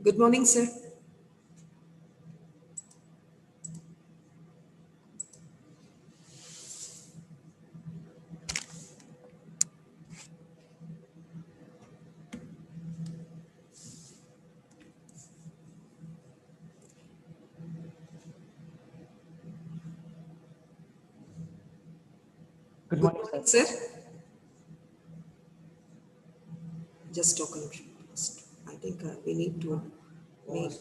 Good morning, sir. Good morning, sir. Just token first. I think we need to make.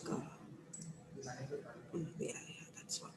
Yeah, that's what.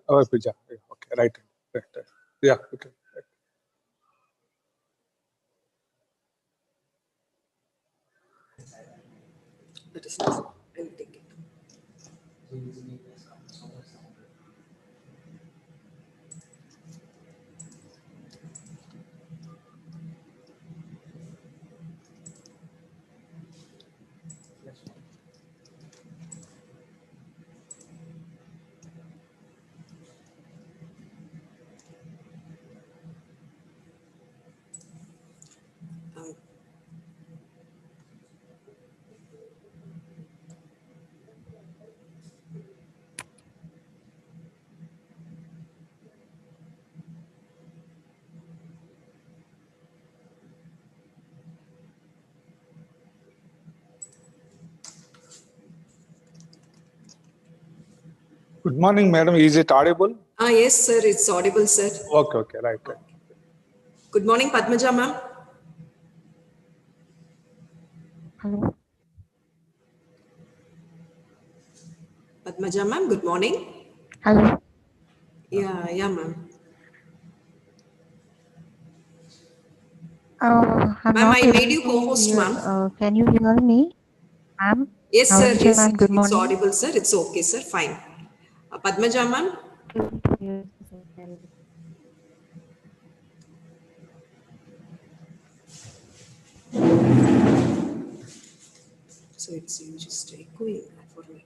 Oh, okay, right. Yeah, okay. That is nice. I will take it. Good morning, madam. Is it audible? Yes, sir. It's audible, sir. Okay, right. Good morning, Padmaja, ma'am. Hello. Padmaja, ma'am. Good morning. Hello. Yeah, ma'am. I'm Ma'am, not I able made you to co-host, hear. ma'am. Can you hear me, ma'am? Yes, sir. Yes, Yes, ma'am. Good it's morning. audible, sir. It's okay, sir. Fine. Padmaja, ma'am. So it's just echoing for me.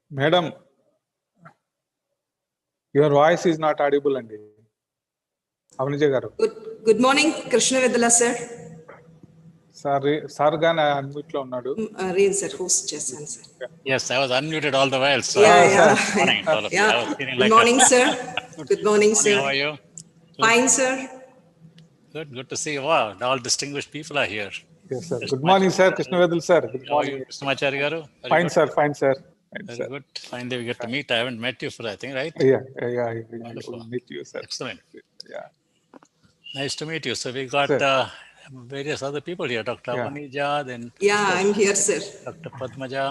Madam, your voice is not audible, Andy. Avanija garu. Good morning, Krishna Vedala sir. Sir gana unmute lo unnadu. Rain sir, host చేశాను sir. Yes, I was unmuted all the while. So Yeah, sir. yeah. Good morning to all of you. Yeah. I was feeling Good like morning, sir. Good morning, sir. How are you? Fine, sir. Good to see you. Wow, all distinguished people are here. Yes, sir. Good morning, sir. Krishna Vedal, sir. Good How are you, morning. Krishnamacharya garu? Very Fine, good. sir. Fine, sir. Fine, Very sir. good. Finally, we get to meet. I haven't met you for, I think, right? Yeah. Wonderful. We'll meet you, sir. Excellent. Yeah. Nice to meet you. So we got Sir. various other people here. Dr. Yeah. Avanija, then Yeah, I'm here, sir. Dr. Padmaja,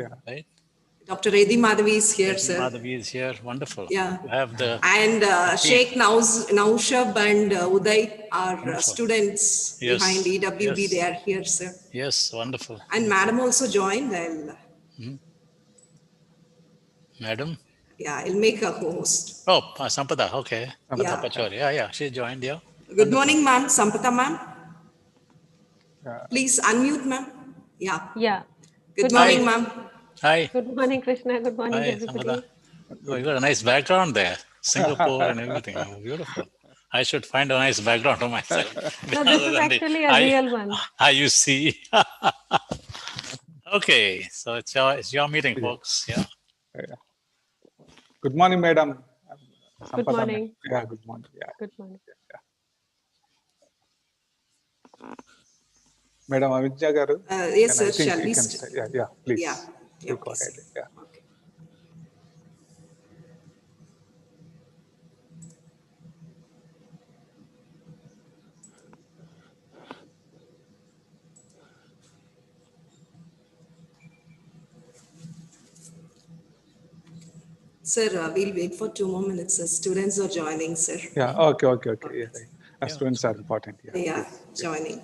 Yeah. right? Dr. Reddy Madhavi is here, sir. Madhavi is here. Wonderful. Yeah. You have the And Sheikh Naushab and Uday are Wonderful. students Yes, behind EWB. yes. They are here, sir. yes, wonderful. And madam also joined. Madam. I'll make a host. Oh, Sampada. Okay. Yeah. Pachori. Yeah. She joined. Yeah. Good morning, ma'am. Sampata, ma'am. Yeah. Please unmute, ma'am. Yeah. Yeah. Good Good morning, morning. ma'am. Hi. Good morning, Krishna. Good morning, Hi, everybody. Sampada. Oh, you got a nice background there. Singapore and everything. Oh, beautiful. I should find a nice background for myself. No, this is actually a real one. IUC. Okay, so it's your meeting, folks. Yeah. Good morning, madam. Good morning. Yeah, good morning. Yeah. Good morning. Madam Avanija garu. Yes, And I sir. think Shall you we can start? say- Yeah, please. Yeah. You Okay, go sir. ahead. Yeah. Okay. Sir, we'll wait for 2 more minutes. The students are joining, sir. Yeah. Okay. Yeah, right. Yeah. Students are important. Yeah. Yeah, joining.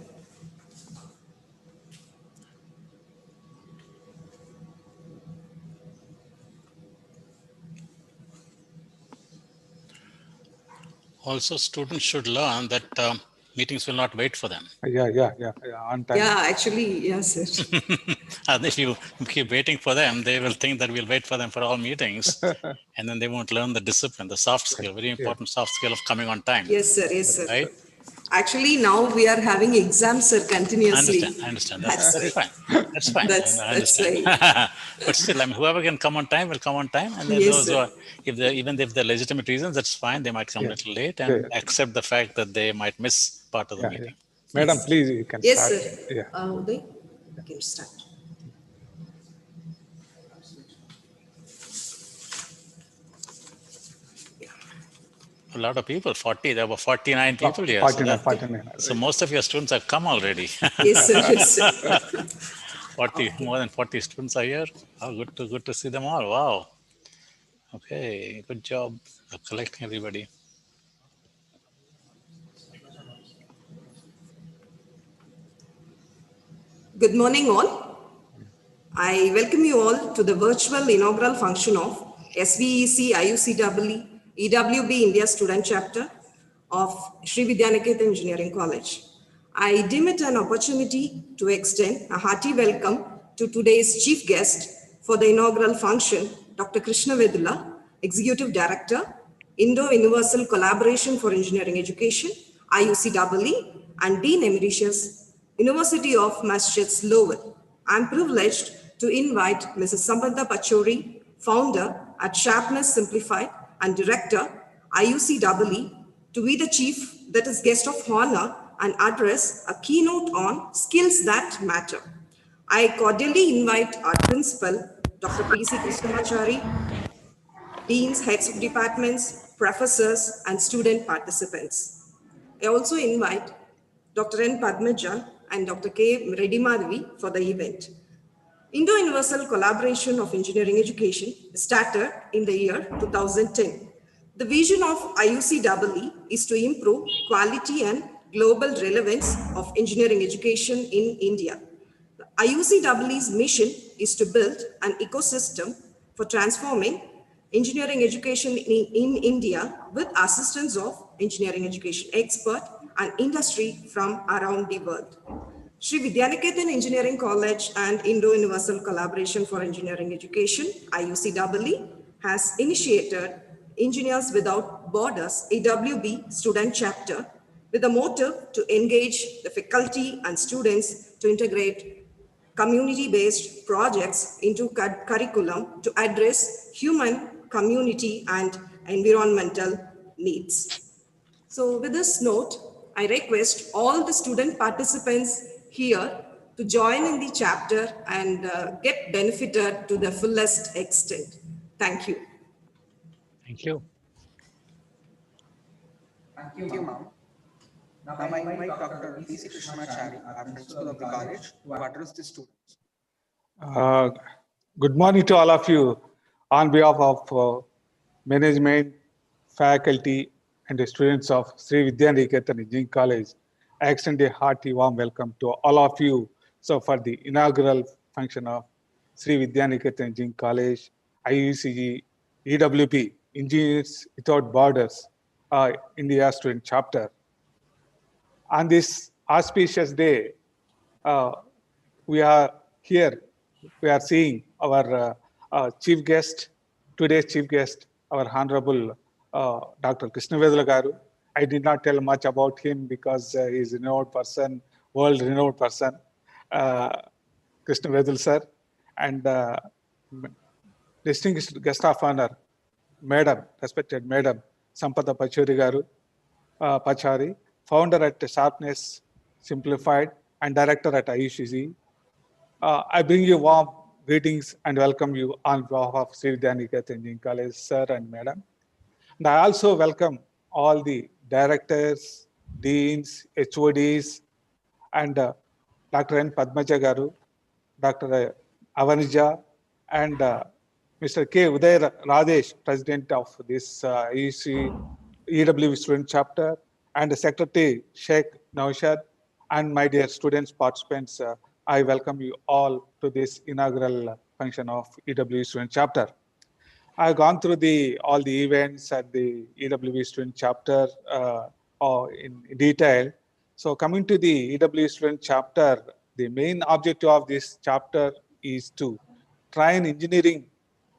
Also, students should learn that meetings will not wait for them. Yeah. On time. Yeah, actually, yes, sir. And if you keep waiting for them, they will think that we'll wait for them for all meetings. And then they won't learn the discipline, the soft skill, very important soft skill of coming on time. Yes, sir. Yes, sir. Right? Actually, now we are having exams, sir, continuously. I understand. That's fine. That's fine. That's I understand. But still, I mean, whoever can come on time will come on time. And then Yes, those sir. who are, even if they're legitimate reasons, that's fine. They might come a little late and accept the fact that they might miss part of the Yeah. meeting. Madam, please, you can Yes, start. sir. Yeah. Uday, you can start. A lot of people, 40, there were 49 people here. 49. So most of your students have come already. Yes, sir. Yes, sir. 40, more than 40 students are here. Oh, good to see them all. Wow. Okay, good job of collecting everybody. Good morning, all. I welcome you all to the virtual inaugural function of SVEC IUCEE EWB India Student Chapter of Sri Vidyaniketa Engineering College. I deem it an opportunity to extend a hearty welcome to today's chief guest for the inaugural function, Dr. Krishna Vedula, Executive Director, Indo-Universal Collaboration for Engineering Education, IUCEE, and Dean Emeritus, University of Massachusetts Lowell. I'm privileged to invite Mrs. Sampanta Pachori, founder at Sharpness Simplified and director, IUCEE, to be the chief, that is guest of honor, and address a keynote on skills that matter. I cordially invite our principal, Dr. P.C. Krishnamachari, deans, heads of departments, professors, and student participants. I also invite Dr. N. Padmaja and Dr. K. Reddy Madhavi for the event. Indo-Universal Collaboration of Engineering Education started in the year 2010. The vision of IUCEE is to improve quality and global relevance of engineering education in India. The IUCEE's mission is to build an ecosystem for transforming engineering education in India with assistance of engineering education expert and industry from around the world. Sri Vidyanikethan Engineering College and Indo-Universal Collaboration for Engineering Education, IUCEE, has initiated Engineers Without Borders, EWB student chapter, with a motive to engage the faculty and students to integrate community-based projects into curriculum to address human, community, and environmental needs. So with this note, I request all the student participants here to join in the chapter and get benefited to the fullest extent. Thank you. Thank you. Thank you, ma'am. Now I invite Dr. P.C. Krishnachari, our principal of the college, to address the students. Good morning to all of you. On behalf of management, faculty, and the students of Sri Vidyanikethan Engineering College, I extend a hearty warm welcome to all of you. So for the inaugural function of Sri Vidyanikethan Engineering College, IUCEE EWB, Engineers Without Borders, India student chapter. On this auspicious day, we are here, we are seeing our chief guest, today's chief guest, our Honorable Dr. Krishna Vedula Garu. I did not tell much about him because he is a renowned person, world-renowned person, Krishna Vedula sir, and distinguished guest of honor, Madam, respected Madam Sampada Pachuri Garu, Pachari, founder at Sharpness Simplified and director at IUCEE. I bring you warm greetings and welcome you on behalf of Sri Vidyanikethan Engineering College, sir and madam. And I also welcome all the directors, deans, HODs, and Dr. N. Padmaja Garu, Dr. Avanija, and Mr. K. Uday Rajesh, president of this EWB student chapter, and Secretary Sheikh Naushad, and my dear students, participants, I welcome you all to this inaugural function of EWB student chapter. I've gone through all the events at the EWB student chapter in detail. So coming to the EWB student chapter, the main objective of this chapter is to train engineering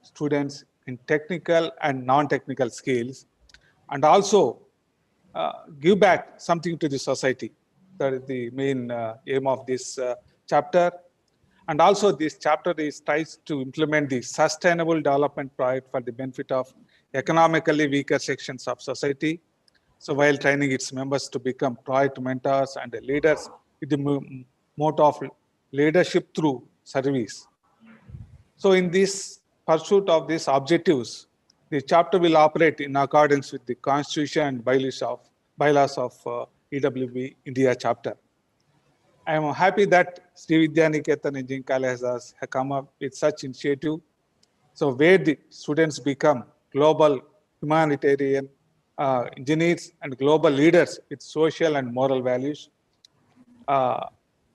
students in technical and non-technical skills, and also give back something to the society. That is the main aim of this chapter. And also this chapter tries to implement the sustainable development project for the benefit of economically weaker sections of society. So while training its members to become project mentors and leaders with the motto of leadership through service. So in this pursuit of these objectives, the chapter will operate in accordance with the Constitution and bylaws of EWB India chapter. I am happy that Sri Vidyanikethan Engineering College has come up with such initiative. So where the students become global humanitarian engineers and global leaders with social and moral values.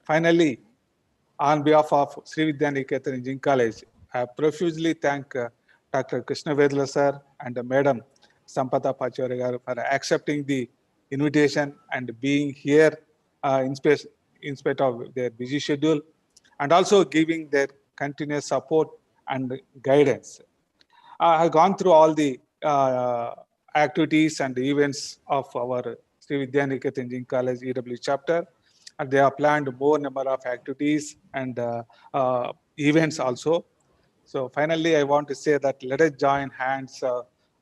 Finally, on behalf of Sri Vidyanikethan Engineering College, I profusely thank Dr. Krishna Vedula sir and Madam Sampada Pachori garu for accepting the invitation and being here in spite of their busy schedule, and also giving their continuous support and guidance. I have gone through all the activities and events of our Sri Vidyanikethan Engineering College EW chapter, and they have planned more number of activities and events also. So finally, I want to say that let us join hands,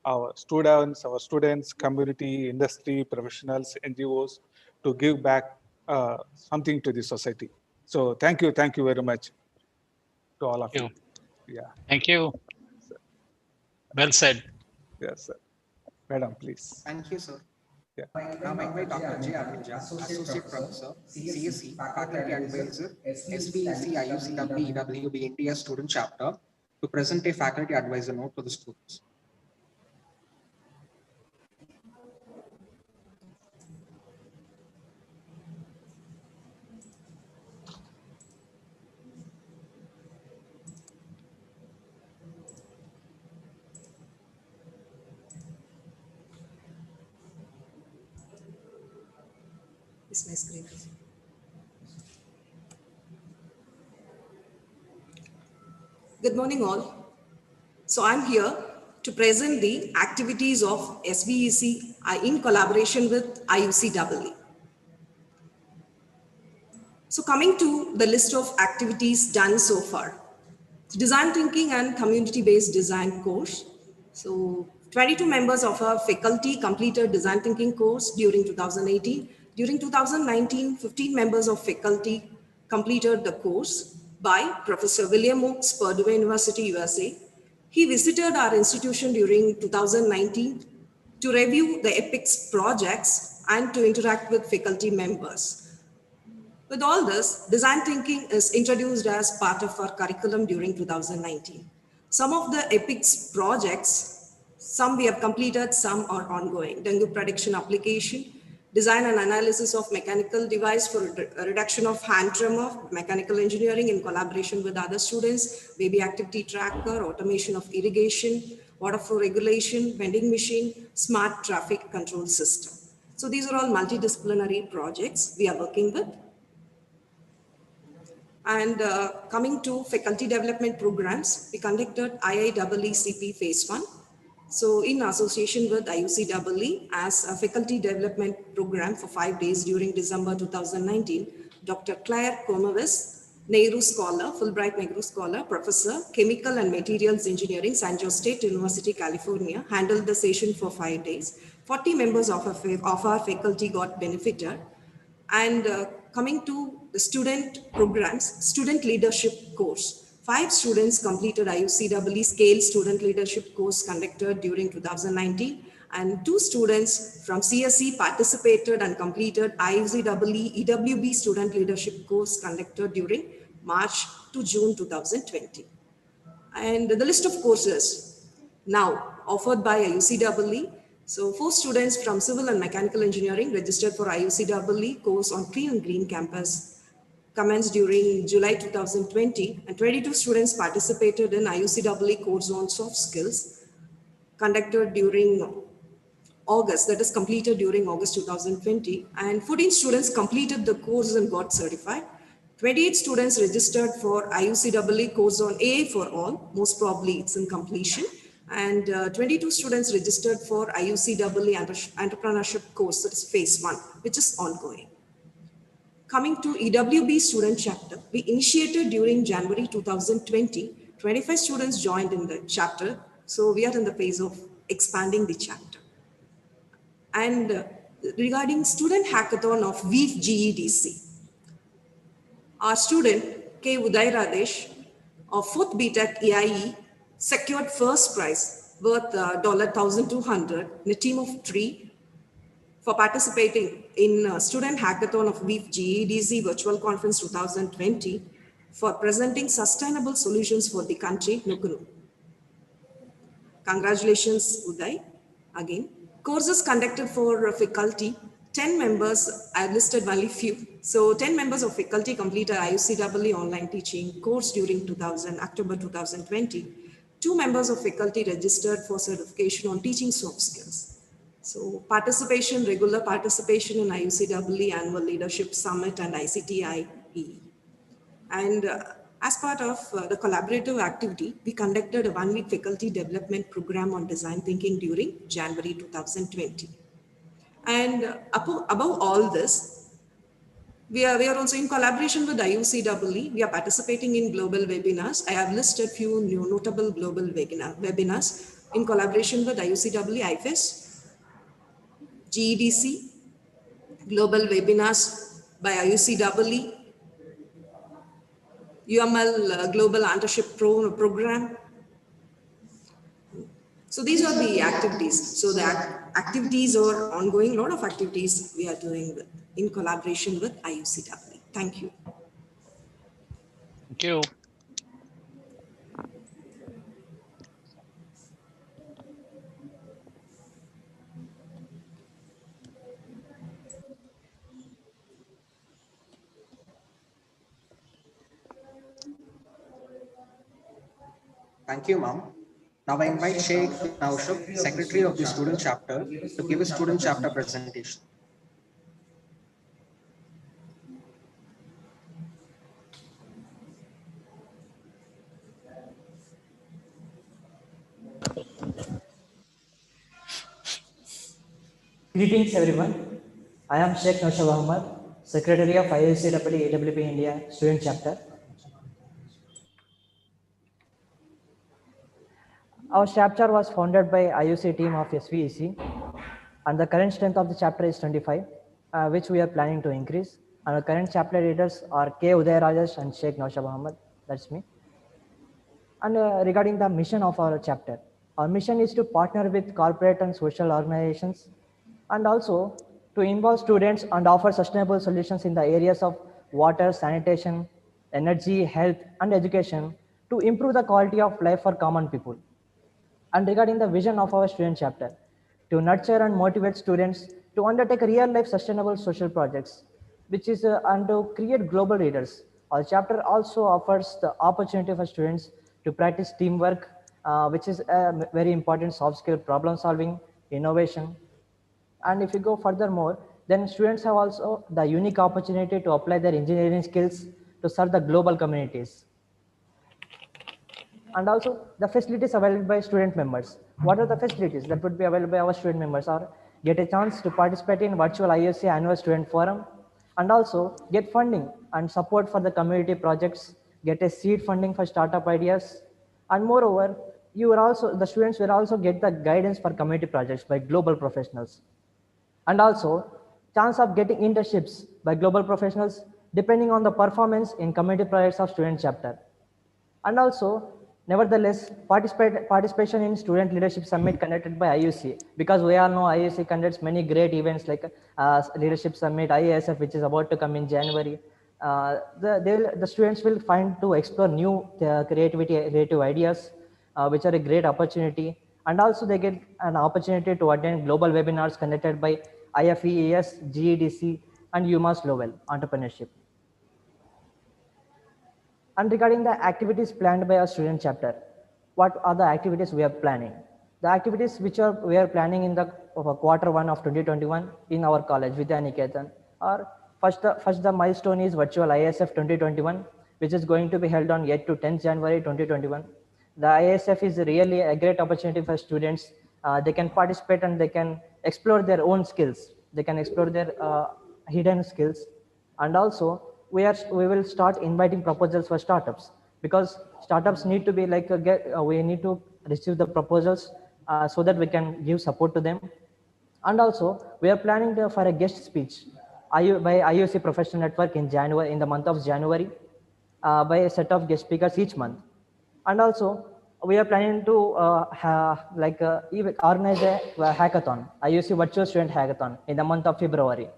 our students, community, industry, professionals, NGOs, to give back something to the society. So thank you very much to all of you. Yeah. Thank you. Well said. Yes, sir. Madam, please. Thank you, sir. Yeah. Now I invite Dr. J. Anuja, Associate Professor, CSE, Faculty Advisor, SVEC IUCEE EWB India Student Chapter, to present a faculty advisor note to the students. Is my screen? Good morning, all. So I'm here to present the activities of SVEC in collaboration with IUCEE. So coming to the list of activities done so far. Design thinking and community-based design course. So 22 members of our faculty completed design thinking course during 2018. During 2019, 15 members of faculty completed the course by Professor William Oakes, Purdue University, USA. He visited our institution during 2019 to review the EPICS projects and to interact with faculty members. With all this, design thinking is introduced as part of our curriculum during 2019. Some of the EPICS projects, some we have completed, some are ongoing. Dengue prediction application, design and analysis of mechanical device for reduction of hand tremor, mechanical engineering in collaboration with other students, baby activity tracker, automation of irrigation, water flow regulation, vending machine, smart traffic control system. So these are all multidisciplinary projects we are working with. And coming to faculty development programs, we conducted IIEECP Phase 1. So in association with IUCEE as a faculty development program for 5 days during December 2019, Dr. Claire Comavis, Nehru Scholar, Fulbright Nehru Scholar, Professor, Chemical and Materials Engineering, San Jose State University, California, handled the session for 5 days. 40 members of our faculty got benefited. And coming to the student programs, student leadership course. 5 students completed IUCEE Scale Student Leadership course conducted during 2019, and 2 students from CSE participated and completed IUCEE EWB Student Leadership course conducted during March to June 2020. And the list of courses now offered by IUCEE. So 4 students from Civil and Mechanical Engineering registered for IUCEE course on Clean and Green Campus commenced during July 2020, and 22 students participated in IUCEE course on soft skills conducted during August, that is completed during August 2020, and 14 students completed the course and got certified. 28 students registered for IUCEE course on AA for all, most probably it's in completion, and 22 students registered for IUCEE entrepreneurship course, that is phase 1, which is ongoing. Coming to EWB student chapter, we initiated during January 2020, 25 students joined in the chapter, so we are in the phase of expanding the chapter. And regarding student hackathon of WEAF GEDC, our student K. Uday Radesh of 4th BTech EIE secured first prize worth $1,200 in a team of 3 for participating in student hackathon of WEAF GEDC virtual conference 2020 for presenting sustainable solutions for the country, Nukunu. Congratulations, Uday, again. Courses conducted for faculty, 10 members, I listed only few. So 10 members of faculty completed IUCEE online teaching course during October 2020. 2 members of faculty registered for certification on teaching soft skills. So participation, regular participation in IUCEE Annual Leadership Summit and ICTIE. And as part of the collaborative activity, we conducted a 1-week faculty development program on design thinking during January 2020. And above all this, we are also in collaboration with IUCEE. We are participating in global webinars. I have listed few new notable global webinars in collaboration with IUCEE, IFES, GEDC, global webinars by IUCEE, UML Global Mentorship Program. So these are the activities. So the activities are ongoing, a lot of activities we are doing in collaboration with IUCEE. Thank you. Thank you. Thank you, ma'am. Now I invite Sheikh Naushuk, Secretary of the Student Chapter, to give a student chapter presentation. Greetings everyone. I am Svec Iucee Ewb-India, Secretary of IUCEE Ewb-India Student Chapter. Our chapter was founded by IUC team of SVEC, and the current strength of the chapter is 25, which we are planning to increase. And our current chapter leaders are K. Uday Rajesh and Sheikh Naushab Ahmad. That's me. And regarding the mission of our mission is to partner with corporate and social organizations, and also to involve students and offer sustainable solutions in the areas of water, sanitation, energy, health, and education to improve the quality of life for common people. And regarding the vision of our student chapter, to nurture and motivate students to undertake real life sustainable social projects, which is and to create global leaders. Our chapter also offers the opportunity for students to practice teamwork, which is a very important soft skill, problem solving, innovation. And if you go furthermore, then students have also the unique opportunity to apply their engineering skills to serve the global communities. And also the facilities available by student members. What are the facilities that would be available by our student members? Are get a chance to participate in virtual IUC annual student forum, and also get funding and support for the community projects, get a seed funding for startup ideas, and moreover, the students will also get the guidance for community projects by global professionals, and also chance of getting internships by global professionals depending on the performance in community projects of student chapter. And also, nevertheless, participation in student leadership summit conducted by IUC, because we all know IUC conducts many great events like leadership summit, IASF, which is about to come in January. The students will find to explore new creative ideas, which are a great opportunity. And also they get an opportunity to attend global webinars conducted by IFEES, GEDC, and UMass Lowell Entrepreneurship. And regarding the activities planned by our student chapter, what are the activities we are planning? The activities which we are planning in the quarter 1 of 2021 in our college, Vidya Niketan, are first the milestone is virtual ISF 2021, which is going to be held on 8 to 10th January 2021. The ISF is really a great opportunity for students. They can participate and they can explore their own skills. They can explore their hidden skills. And also we will start inviting proposals for startups, because startups need to be like we need to receive the proposals so that we can give support to them. And also we are planning for a guest speech by IUC Professional Network in the month of January, by a set of guest speakers each month. And also we are planning to organize a hackathon, IUC Virtual Student Hackathon, in the month of February.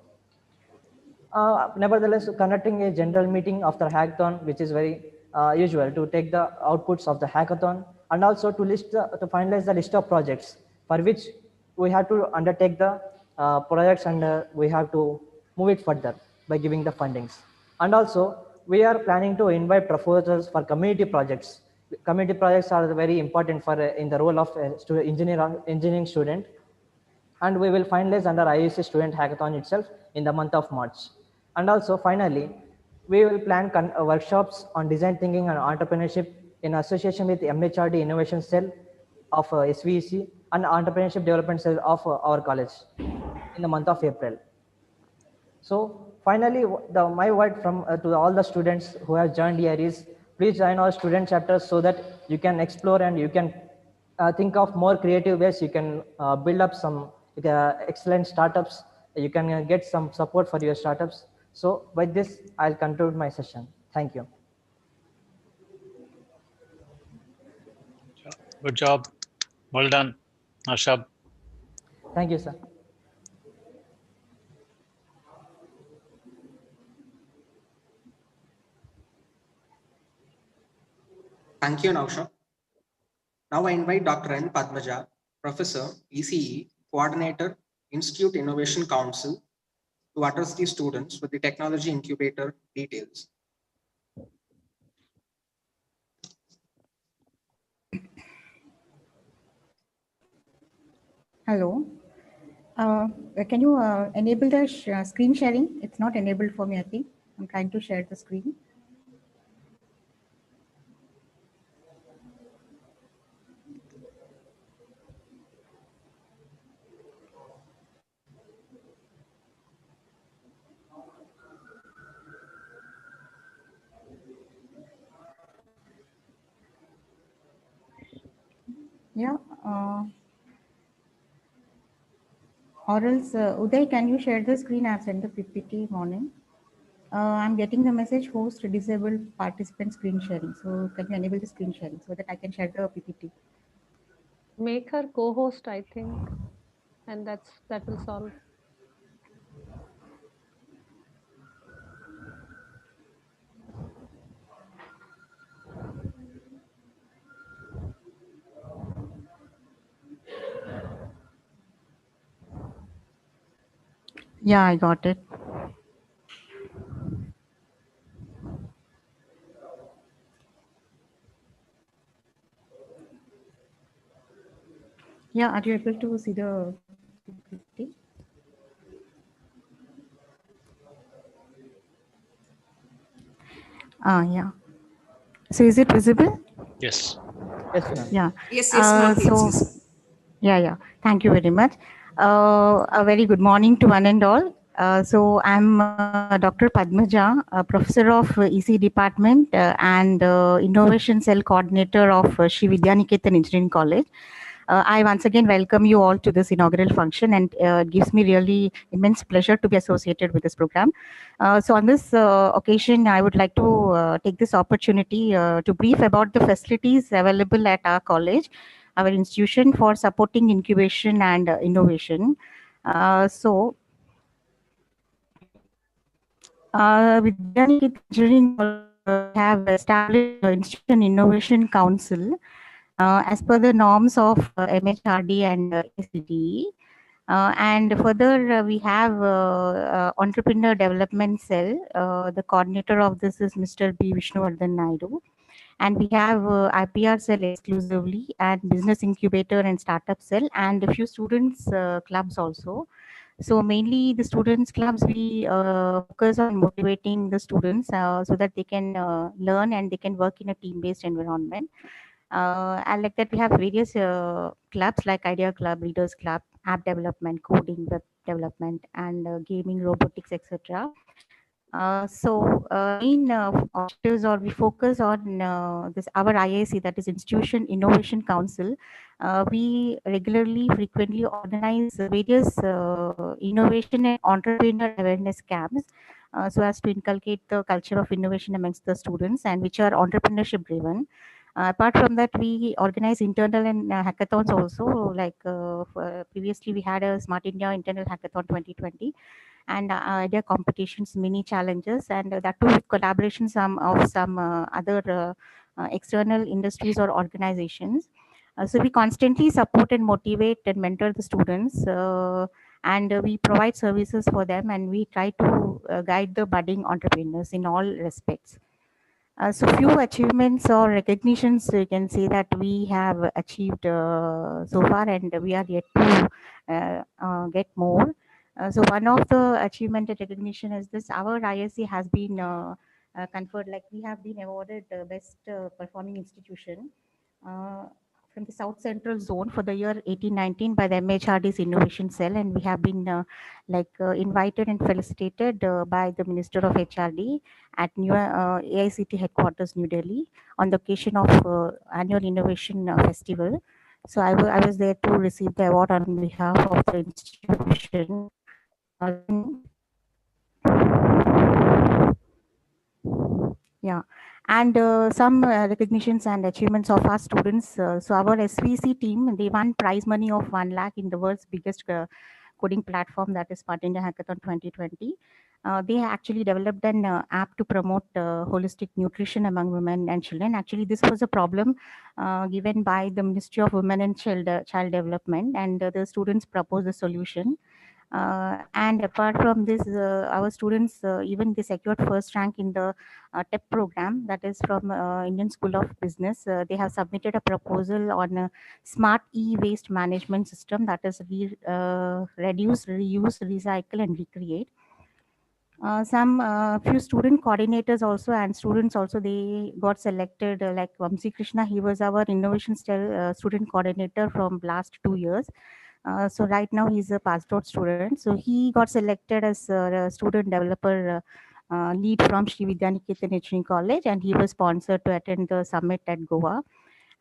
Nevertheless, conducting a general meeting after hackathon, which is very usual, to take the outputs of the hackathon, and also to finalize the list of projects for which we have to undertake the projects, and we have to move it further by giving the fundings. And also we are planning to invite proposals for community projects. Community projects are very important for in the role of engineering student, and we will finalize under IUC Student Hackathon itself in the month of March. And also finally, we will plan workshops on design thinking and entrepreneurship in association with MHRD Innovation Cell of SVEC and Entrepreneurship Development Cell of our college in the month of April. So finally, my word from to all the students who have joined here is, please join our student chapters so that you can explore and you can think of more creative ways. You can build up some excellent startups. You can get some support for your startups. So with this, I'll conclude my session. Thank you. Good job. Well done, Ashab. Thank you, sir. Thank you, Nausha. Now I invite Dr. N. Padmaja, Professor, ECE, Coordinator, Institute Innovation Council, to address the students with the technology incubator details. Hello. Can you enable the screen sharing? It's not enabled for me, I think. I'm trying to share the screen. Or else, Uday, can you share the screen? I've sent the PPT morning. I'm getting the message host disabled participant screen sharing. So can you enable the screen sharing so that I can share the PPT? Make her co-host, I think, and that will solve. Yeah, I got it. Yeah, are you able to see the PPT? Yeah. So is it visible? Yes. Yes, ma'am. Yeah. Yes, ma'am. It's visible. Yeah. Thank you very much. A very good morning to one and all. So I'm Dr. Padmaja, a professor of EC department and innovation cell coordinator of Sri Vidyaniketan Engineering College. I once again welcome you all to this inaugural function, and it gives me really immense pleasure to be associated with this program. So on this occasion, I would like to take this opportunity to brief about the facilities available at our college, our institution for supporting incubation and innovation. With Vidyaniketan Engineering College, have established Institution Innovation Council as per the norms of MHRD and ACDE. And further, we have Entrepreneur Development Cell. The coordinator of this is Mr. B. Vishnuvardhan Naidu. And we have IPR cell exclusively, and business incubator and startup cell, and a few students clubs also. So mainly the students clubs, we focus on motivating the students so that they can learn and they can work in a team-based environment. And like that, we have various clubs like Idea Club, Readers Club, app development, coding, web development, and gaming, robotics, etc. Main objectives, or we focus on this our IIC, that is Institution Innovation Council. We regularly, frequently organize various innovation and entrepreneur awareness camps, so as to inculcate the culture of innovation amongst the students, and which are entrepreneurship driven. Apart from that, we organize internal and hackathons also. Like previously, we had a Smart India Internal Hackathon 2020, and idea competitions, mini challenges, and that too with collaboration some other external industries or organizations. So we constantly support and motivate and mentor the students, and we provide services for them, and we try to guide the budding entrepreneurs in all respects. So few achievements or recognitions you can say that we have achieved so far, and we are yet to get more. So one of the achievement and recognition is this: our ISC has been conferred, like we have been awarded best performing institution from the South Central Zone for the year 1819 by the MHRD's Innovation Cell, and we have been invited and felicitated by the Minister of HRD at new AICT headquarters, New Delhi, on the occasion of annual innovation festival. So I was there to receive the award on behalf of the institution. Yeah, and some recognitions and achievements of our students. So our SVC team, they won prize money of 1 lakh in the world's biggest coding platform, that is Smart India Hackathon 2020. They actually developed an app to promote holistic nutrition among women and children. Actually, this was a problem given by the Ministry of Women and Child Development, and the students proposed a solution. And apart from this, our students even they secured first rank in the TEP program, that is from Indian School of Business. They have submitted a proposal on a smart e-waste management system, that is reduce, reuse, recycle, and recreate. Some few student coordinators also and students also, they got selected, like Vamsi Krishna, he was our innovation student coordinator from last 2 years. So right now he's a passed out student. So he got selected as a student developer lead from Sri Vidyaniketan Engineering College, and he was sponsored to attend the summit at Goa.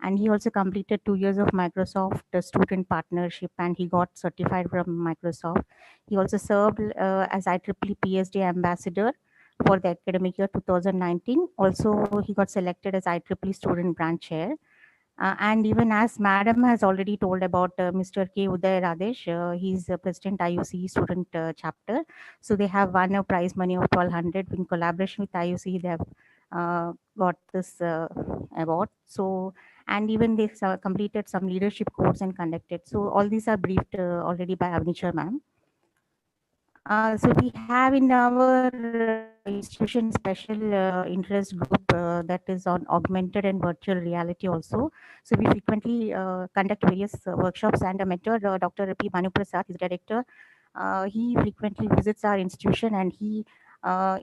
And he also completed 2 years of Microsoft student partnership, and he got certified from Microsoft. He also served as IEEE PhD ambassador for the academic year 2019. Also, he got selected as IEEE student branch chair. And even as Madam has already told about Mr. K. Uday Radesh, he's president IUC student chapter. So they have won a prize money of 1200 in collaboration with IUC. They have got this award. So, and even they completed some leadership course and conducted. So all these are briefed already by Avnicha ma'am. So we have in our institution special interest group that is on augmented and virtual reality also. So we frequently conduct various workshops, and a mentor, Dr. P. Manu Prasad, is director. He frequently visits our institution, and he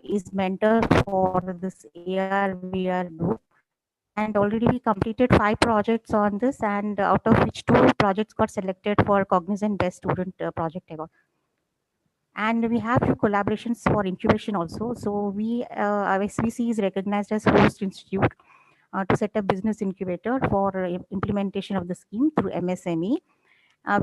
is mentor for this AR/VR group. And already we completed 5 projects on this, and out of which 2 projects got selected for Cognizant Best Student Project Award. And we have few collaborations for incubation also. So our SVC is recognized as host institute to set up business incubator for implementation of the scheme through MSME.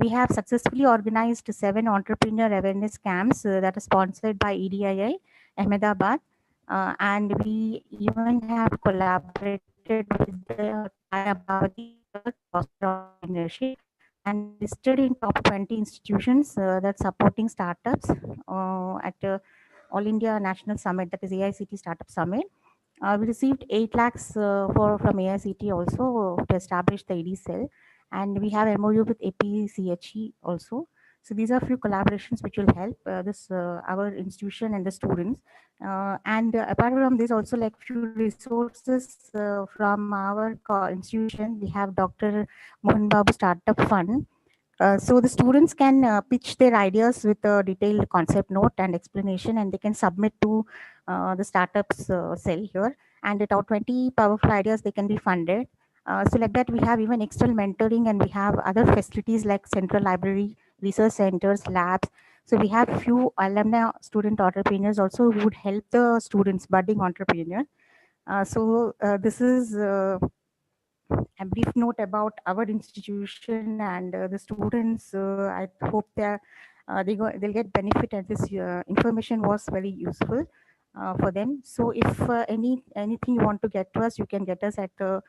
We have successfully organized 7 entrepreneur awareness camps that are sponsored by EDII Ahmedabad, and we even have collaborated with the Taya Bhavati to foster entrepreneurship, and listed in top 20 institutions that supporting startups at All India National Summit, that is AICT Startup Summit. We received 8 lakhs from AICT also to establish the ED cell, and we have MOU with APCHE also. So these are few collaborations which will help our institution and the students. And apart from this, also like few resources from our institution, we have Dr. Mohan Babu Startup Fund. So the students can pitch their ideas with a detailed concept note and explanation, and they can submit to the startups cell here. And at our 20 powerful ideas, they can be funded. So like that, we have even external mentoring, and we have other facilities like central library, research centers, labs. So we have few alumni student entrepreneurs also who would help the students, budding entrepreneurs. This is a brief note about our institution and the students. I hope they'll get benefit, and this information was very useful for them. So if anything you want to get to us, you can get us at the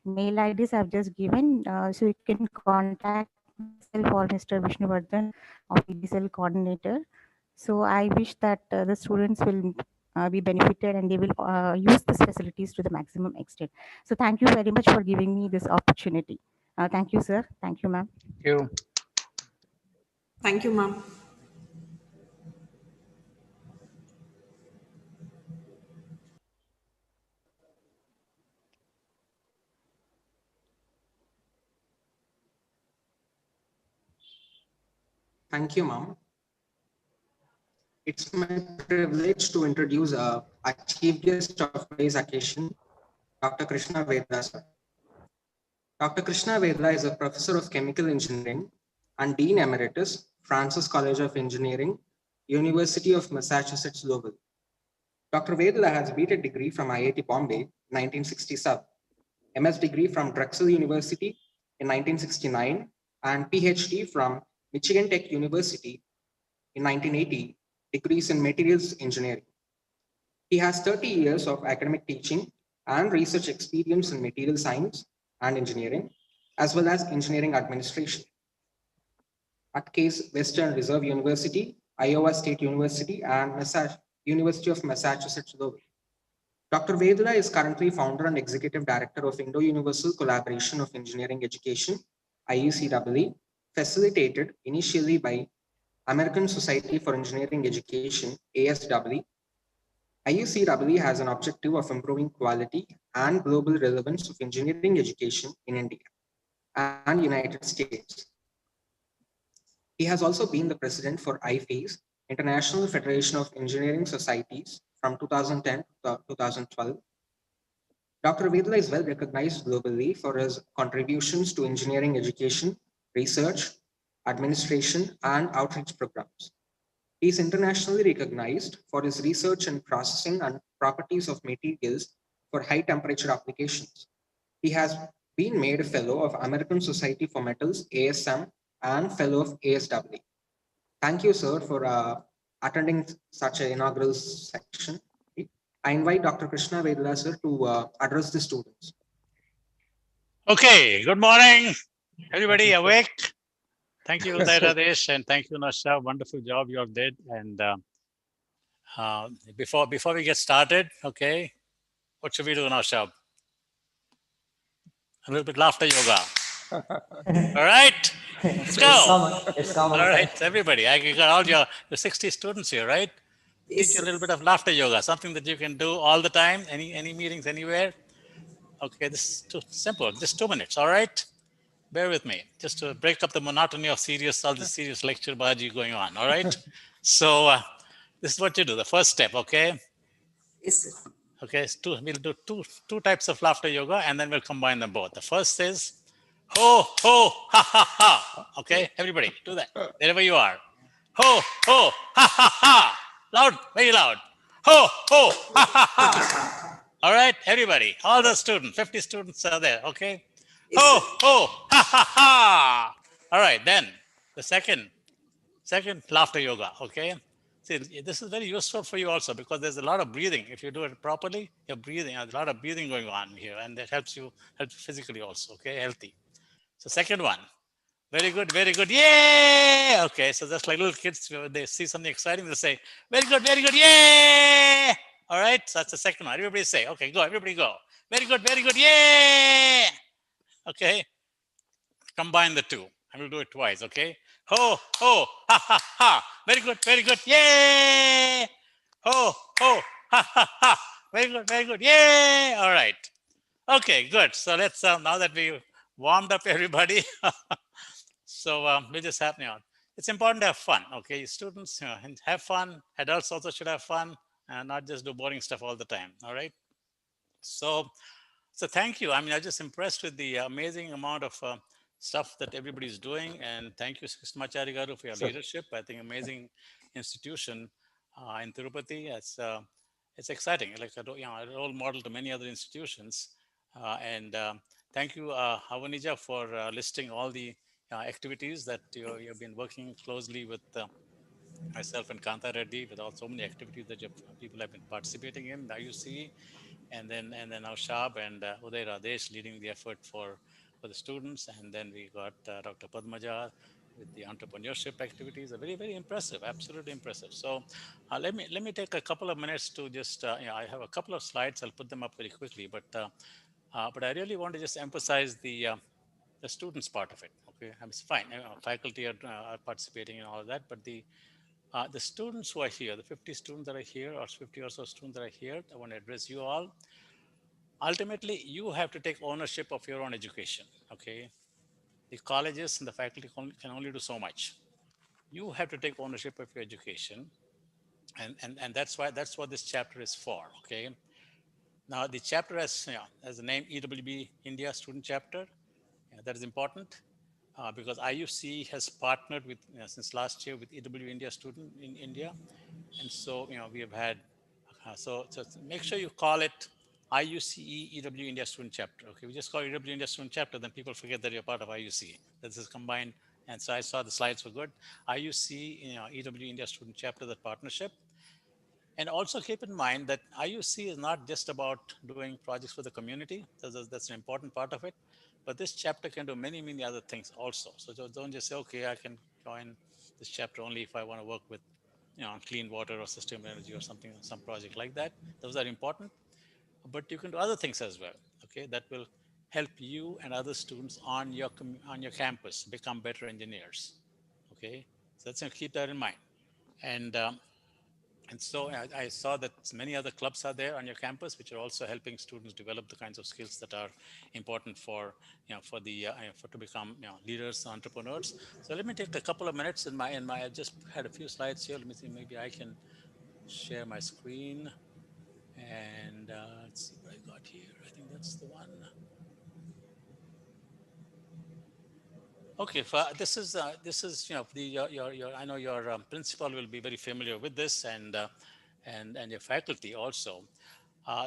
mail IDs I've just given. So you can contact myself or Mr. Vishnuvardhan, or PDCL coordinator. So I wish that the students will be benefited, and they will use these facilities to the maximum extent. So thank you very much for giving me this opportunity. Thank you, sir. Thank you, ma'am. Thank you. Thank you, ma'am. Thank you, ma'am. It's my privilege to introduce our chief guest of today's occasion, Dr. Krishna Vedla, sir. Dr. Krishna Vedla is a professor of chemical engineering and Dean Emeritus, Francis College of Engineering, University of Massachusetts, Lowell. Dr. Vedla has a BTech degree from IIT Bombay, 1967, MS degree from Drexel University in 1969, and PhD from Michigan Tech University in 1980, degrees in materials engineering. He has 30 years of academic teaching and research experience in material science and engineering, as well as engineering administration. At Case Western Reserve University, Iowa State University, and University of Massachusetts Lowell. Dr. Vedla is currently founder and executive director of Indo-Universal Collaboration of Engineering Education, IUCEE, facilitated initially by American Society for Engineering Education, ASW. IUCEE has an objective of improving quality and global relevance of engineering education in India and United States. He has also been the president for IFES, International Federation of Engineering Societies, from 2010 to 2012. Dr. Vedla is well recognized globally for his contributions to engineering education, research, administration, and outreach programs. He is internationally recognized for his research in processing and properties of materials for high temperature applications. He has been made a Fellow of American Society for Metals, ASM, and Fellow of ASW. Thank you, sir, for attending such an inaugural section. I invite Dr. Krishna Vedula, sir, to address the students. Okay, good morning. Everybody awake? Thank you, Radesh, and thank you, Nasha. Wonderful job you all did. And before we get started, okay, what should we do, Nasha? A little bit laughter yoga. All right, let's go. It's common. All right, everybody. I got all your 60 students here, right? Yes, Teach you a sir. little bit of laughter yoga, something that you can do all the time, any meetings, anywhere. Okay, this is too simple, just 2 minutes, all right? Bear with me, just to break up the monotony of all this serious lecture baji going on, all right? So this is what you do, the first step, okay? Yes, sir. Okay, we'll do two types of laughter yoga and then we'll combine them both. The first is ho, ho, ha, ha, ha. Okay, everybody do that, wherever you are. Ho, ho, ha, ha, ha. Loud, very loud. Ho, ho, ha, ha, ha. All right, everybody, all the students, 50 students are there, okay? Yes, Ho, sir. ho, ha, ha, ha. All right, then the second laughter yoga, okay? See, this is very useful for you also because there's a lot of breathing. If you do it properly, you're breathing, there's a lot of breathing going on here and that helps you physically also, okay, healthy. So second one, very good, yeah! Okay, so just like little kids, when they see something exciting, they say, very good, yeah! All right, so that's the second one. Everybody say, okay, go, everybody go. Very good, yeah! Okay, combine the two. I will do it twice, okay? Ho, ho, ha, ha, ha. Very good, yeah! Ho, ho, ha, ha, ha. Very good, yeah! All right. Okay, good. So let's, now that we warmed up everybody, so we'll just have, it's important to have fun, okay? Students, have fun. Adults also should have fun and not just do boring stuff all the time, all right? So thank you. I mean, I'm just impressed with the amazing amount of stuff that everybody's doing. And thank you, Krishnamachari Garu, for your leadership. I think amazing institution in Tirupati. It's exciting, like a role model to many other institutions. And thank you, Havanija, for listing all the activities that you've been working closely with myself and Kanta Reddy, with so many activities that people have been participating in, the IUC, and then now Shab and Uday Radesh leading the effort for the students, and then we got Dr. Padmaja with the entrepreneurship activities. Are very impressive, absolutely impressive. So let me take a couple of minutes to just I have a couple of slides. I'll put them up very quickly, but I really want to just emphasize the students part of it. Okay, I mean, it's fine. Faculty are participating in all of that, but the students who are here, the 50 students that are here, or 50 or so students that are here, I want to address you all. Ultimately, you have to take ownership of your own education, okay? The colleges and the faculty can only do so much. You have to take ownership of your education. And that's what this chapter is for, okay? Now, the chapter has the name EWB India Student Chapter. That is important because IUC has partnered with, since last year with EW India Student in India. And so, we have had, so make sure you call it IUCE EW India Student Chapter. Okay, we just call it EW India Student Chapter, then people forget that you're part of IUC. This is combined. And so I saw the slides were good. IUC, EW India Student Chapter, that partnership. And also keep in mind that IUC is not just about doing projects for the community. That's an important part of it. But this chapter can do many other things also. So don't just say, okay, I can join this chapter only if I want to work with clean water or sustainable energy or something, some project like that. Those are important. But you can do other things as well, okay, that will help you and other students on your campus become better engineers, okay? So that's keep that in mind. And so I saw that many other clubs are there on your campus, which are also helping students develop the kinds of skills that are important for, for to become, leaders, entrepreneurs. So let me take a couple of minutes I just had a few slides here. Let me see, maybe I can share my screen. And let's see what I got here. I think that's the one. Okay, this is I know your principal will be very familiar with this, and your faculty also.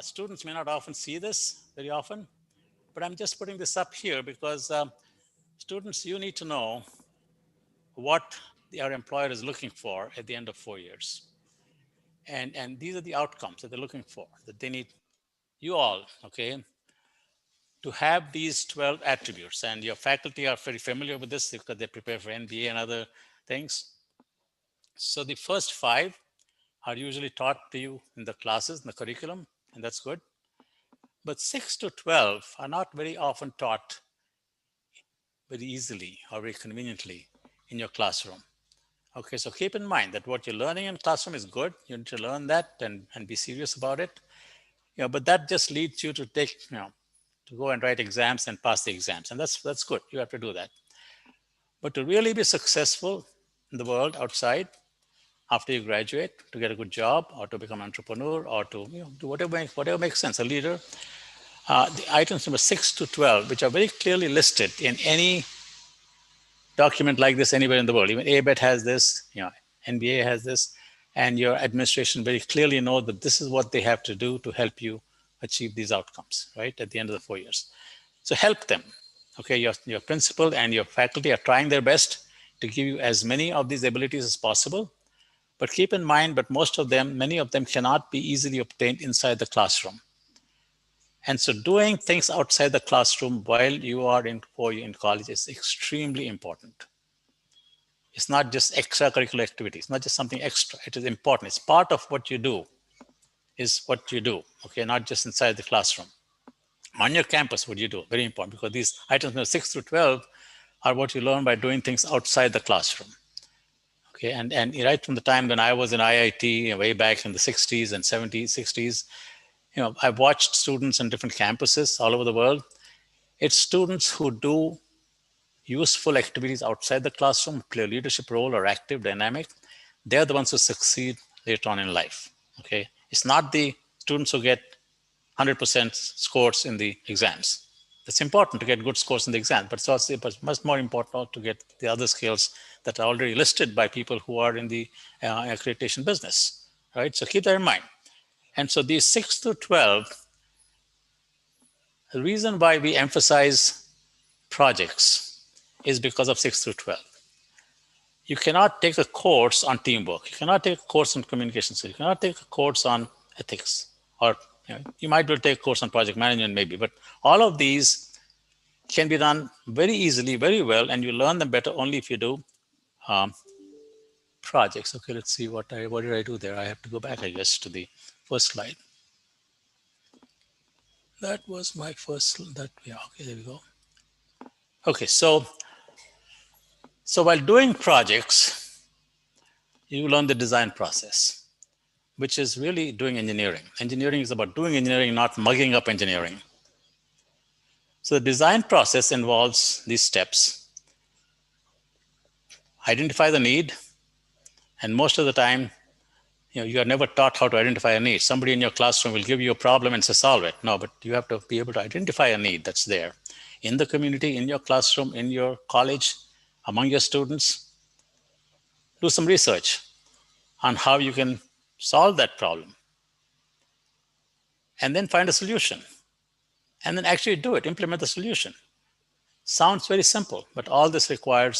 Students may not often see this very often, but I'm just putting this up here because students, you need to know what our employer is looking for at the end of 4 years. And these are the outcomes that they're looking for, that they need you all, okay, to have these 12 attributes. And your faculty are very familiar with this because they prepare for NBA and other things. So the first 5 are usually taught to you in the classes, in the curriculum, and that's good. But 6 to 12 are not very often taught very easily or very conveniently in your classroom. Okay, so keep in mind that what you're learning in classroom is good. You need to learn that and be serious about it. But that just leads you to take, to go and write exams and pass the exams. And that's good. You have to do that. But to really be successful in the world outside, after you graduate, to get a good job or to become an entrepreneur or to do whatever makes sense, a leader, the items number 6 to 12, which are very clearly listed in any document like this anywhere in the world. Even ABET has this, NBA has this, and your administration very clearly know that this is what they have to do to help you achieve these outcomes, right, at the end of the 4 years. So help them. Okay, your principal and your faculty are trying their best to give you as many of these abilities as possible. But keep in mind, but many of them cannot be easily obtained inside the classroom. And so doing things outside the classroom while you are in college is extremely important. It's not just extracurricular activities, not just something extra. It is important. It's part of what you do, okay, not just inside the classroom. On your campus, what you do, very important, because these items 6 through 12 are what you learn by doing things outside the classroom. Okay, and right from the time when I was in IIT, way back in the 60s and 70s, 60s, I've watched students on different campuses all over the world. It's students who do useful activities outside the classroom, play a leadership role or active, dynamic. They're the ones who succeed later on in life. Okay, it's not the students who get 100% scores in the exams. It's important to get good scores in the exam, but it's much more important to get the other skills that are already listed by people who are in the accreditation business, right? So keep that in mind. And so these 6 to 12, the reason why we emphasize projects is because of 6 through 12. You cannot take a course on teamwork. You cannot take a course on communication skills. You cannot take a course on ethics, or you might well take a course on project management maybe, but all of these can be done very easily, very well, and you learn them better only if you do projects. Okay, let's see what did I do there? I have to go back, I guess, to the first slide. That was my first, okay, there we go. Okay, so while doing projects, you learn the design process, which is really doing engineering. Engineering is about doing engineering, not mugging up engineering. So the design process involves these steps. Identify the need, and most of the time, you are never taught how to identify a need. Somebody in your classroom will give you a problem and say, solve it. No, but you have to be able to identify a need that's there in the community, in your classroom, in your college, among your students. Do some research on how you can solve that problem. And then find a solution. And then actually do it, implement the solution. Sounds very simple, but all this require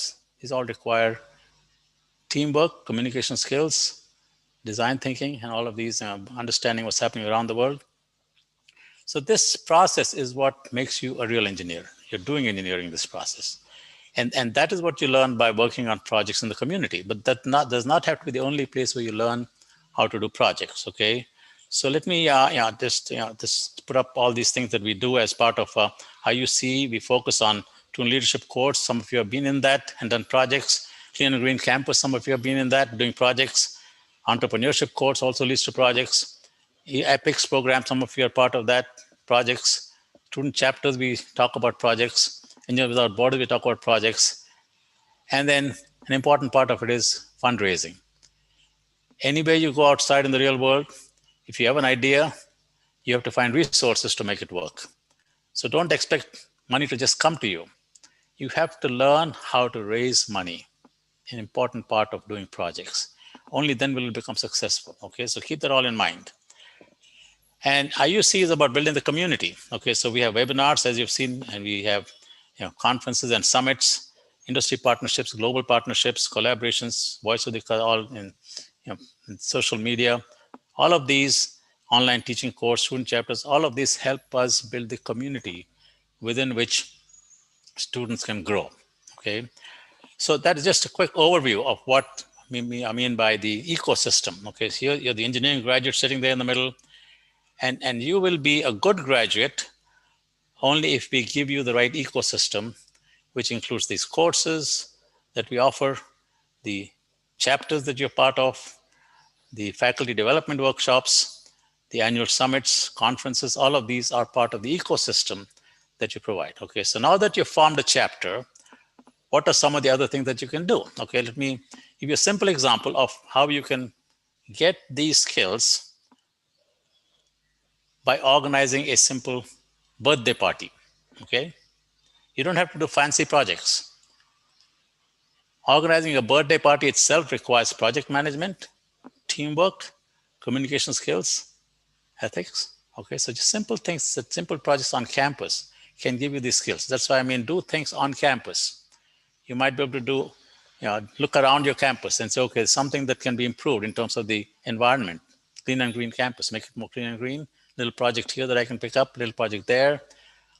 teamwork, communication skills, design thinking, and all of these, understanding what's happening around the world. So this process is what makes you a real engineer. You're doing engineering this process. And that is what you learn by working on projects in the community. But that does not have to be the only place where you learn how to do projects, okay? So let me just put up all these things that we do as part of IUCE. We focus on Student Leadership course. Some of you have been in that and done projects. Clean and Green Campus, some of you have been in that, doing projects. Entrepreneurship course also leads to projects. EPICS program, some of you are part of that, projects. Student chapters, we talk about projects. Engineers Without Borders, we talk about projects. And then an important part of it is fundraising. Anywhere you go outside in the real world, if you have an idea, you have to find resources to make it work. So don't expect money to just come to you. You have to learn how to raise money, an important part of doing projects. Only then will it become successful, okay? So keep that all in mind. And IUC is about building the community. Okay, so we have webinars, as you've seen, and we have conferences and summits, industry partnerships, global partnerships, collaborations, voice of the all in, in social media. All of these online teaching course, student chapters, all of these help us build the community within which students can grow. Okay, so that is just a quick overview of what I mean by the ecosystem. Okay, so you're the engineering graduate sitting there in the middle, and you will be a good graduate only if we give you the right ecosystem, which includes these courses that we offer, the chapters that you're part of, the faculty development workshops, the annual summits, conferences. All of these are part of the ecosystem that you provide. Okay, so now that you've formed a chapter, what are some of the other things that you can do? Okay, let me give you a simple example of how you can get these skills by organizing a simple birthday party. Okay, you don't have to do fancy projects. Organizing a birthday party itself requires project management, teamwork, communication skills, ethics. Okay, so just simple things, simple projects on campus can give you these skills. That's why I mean, do things on campus. You might be able to do, look around your campus and say, okay, something that can be improved in terms of the environment, clean and green campus, make it more clean and green. Little project here that I can pick up, little project there.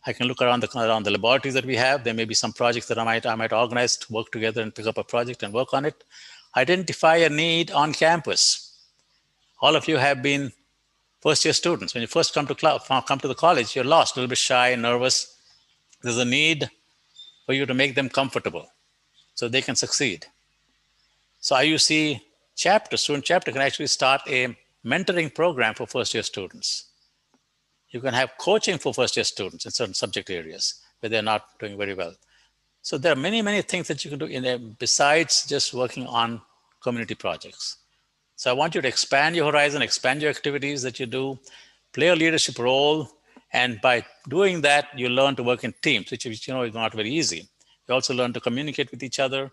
I can look around the laboratories that we have. There may be some projects that I might organize to work together and pick up a project and work on it. Identify a need on campus. All of you have been first-year students. When you first come to the college, you're lost, a little bit shy, nervous. There's a need for you to make them comfortable so they can succeed. So IUC student chapter can actually start a mentoring program for first-year students. You can have coaching for first-year students in certain subject areas where they're not doing very well. So there are many, many things that you can do in there besides just working on community projects. So I want you to expand your horizon, expand your activities that you do, play a leadership role. And by doing that, you learn to work in teams, which is not very easy. You also learn to communicate with each other.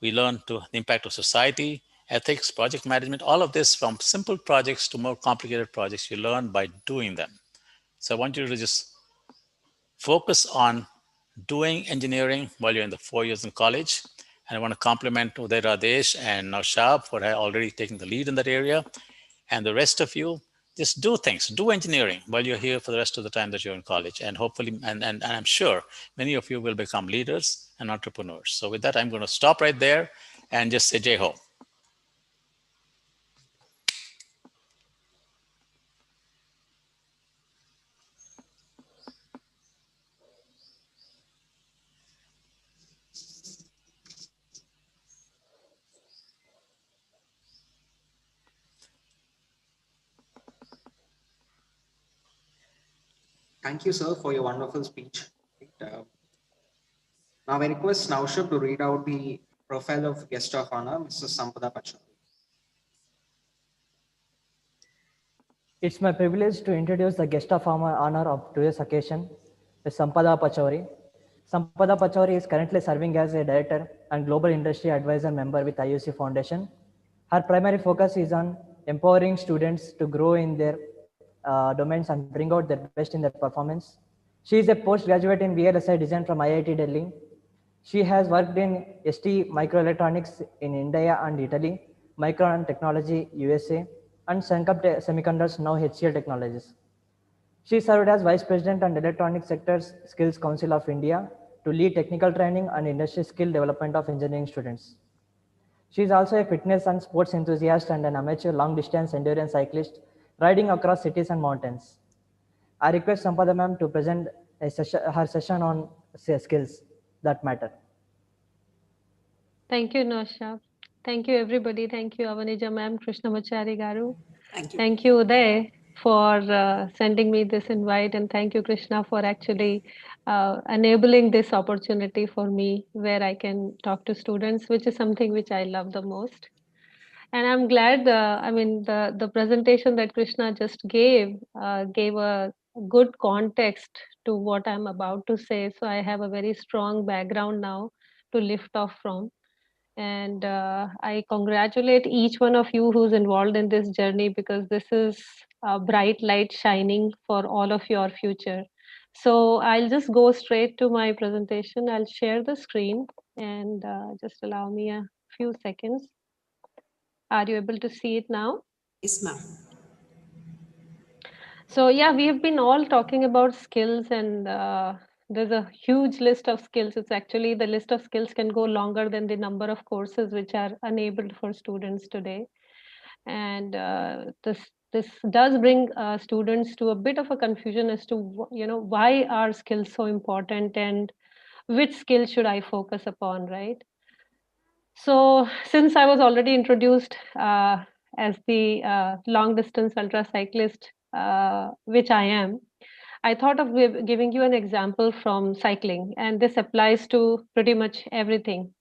We learn the impact of society, ethics, project management, all of this from simple projects to more complicated projects, you learn by doing them. So I want you to just focus on doing engineering while you're in the 4 years in college. And I want to compliment Uday Radesh and Naushab for already taking the lead in that area. And the rest of you, just do things, do engineering while you're here for the rest of the time that you're in college. And hopefully, and I'm sure many of you will become leaders and entrepreneurs. So with that, I'm going to stop right there and just say Jai Ho. Thank you, sir, for your wonderful speech. Now I request Naushab to read out the profile of guest of honor, Mrs. Sampada Pachari. It's my privilege to introduce the guest of honor of today's occasion, Ms. Sampada Pachauri. Sampada Pachauri is currently serving as a director and global industry advisor member with IUC Foundation. Her primary focus is on empowering students to grow in their domains and bring out their best in their performance. She is a postgraduate in VLSI design from IIT Delhi. She has worked in ST Microelectronics in India and Italy, Micron Technology USA, and Sencap Semiconductors, now HCL Technologies. She served as Vice President and Electronic Sectors Skills Council of India to lead technical training and industry skill development of engineering students. She is also a fitness and sports enthusiast and an amateur long-distance endurance cyclist riding across cities and mountains. I request Sampada ma'am to present her session on skills that matter. Thank you, Nosha. Thank you, everybody. Thank you, Avanija ma'am, Krishnamachari Garu. Thank you. Thank you, Uday, for sending me this invite. And thank you, Krishna, for actually enabling this opportunity for me where I can talk to students, which is something which I love the most. And I'm glad, the presentation that Krishna just gave a good context to what I'm about to say. So I have a very strong background now to lift off from. And I congratulate each one of you who's involved in this journey, because this is a bright light shining for all of your future. So I'll just go straight to my presentation. I'll share the screen and just allow me a few seconds. Are you able to see it now? Yes, ma'am. So yeah, we have been all talking about skills, and there's a huge list of skills. It's actually, the list of skills can go longer than the number of courses which are enabled for students today. And this does bring students to a bit of a confusion as to why are skills so important, and which skill should I focus upon, right? So since I was already introduced as the long distance ultra cyclist, which I am, I thought of giving you an example from cycling, and this applies to pretty much everything.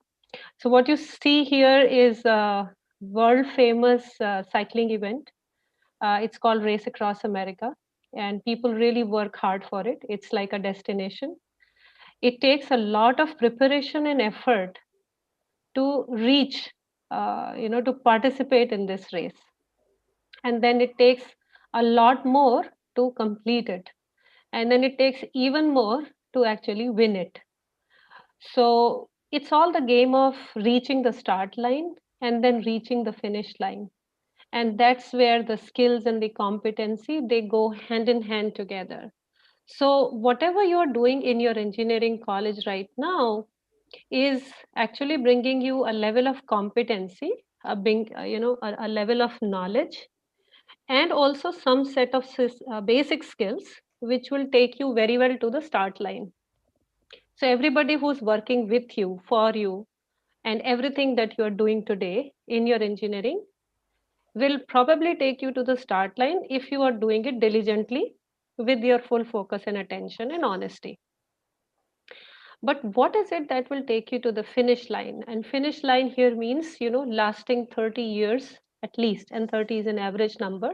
So what you see here is a world famous cycling event. It's called Race Across America, and people really work hard for it. It's like a destination. It takes a lot of preparation and effort to reach, to participate in this race. And then it takes a lot more to complete it. And then it takes even more to actually win it. So it's all the game of reaching the start line and then reaching the finish line. And that's where the skills and the competency, they go hand in hand together. So whatever you're doing in your engineering college right now is actually bringing you a level of competency, a level of knowledge, and also some set of basic skills which will take you very well to the start line. So everybody who's working with you, for you, and everything that you're doing today in your engineering will probably take you to the start line if you are doing it diligently with your full focus and attention and honesty. But what is it that will take you to the finish line? And finish line here means, lasting 30 years at least, and 30 is an average number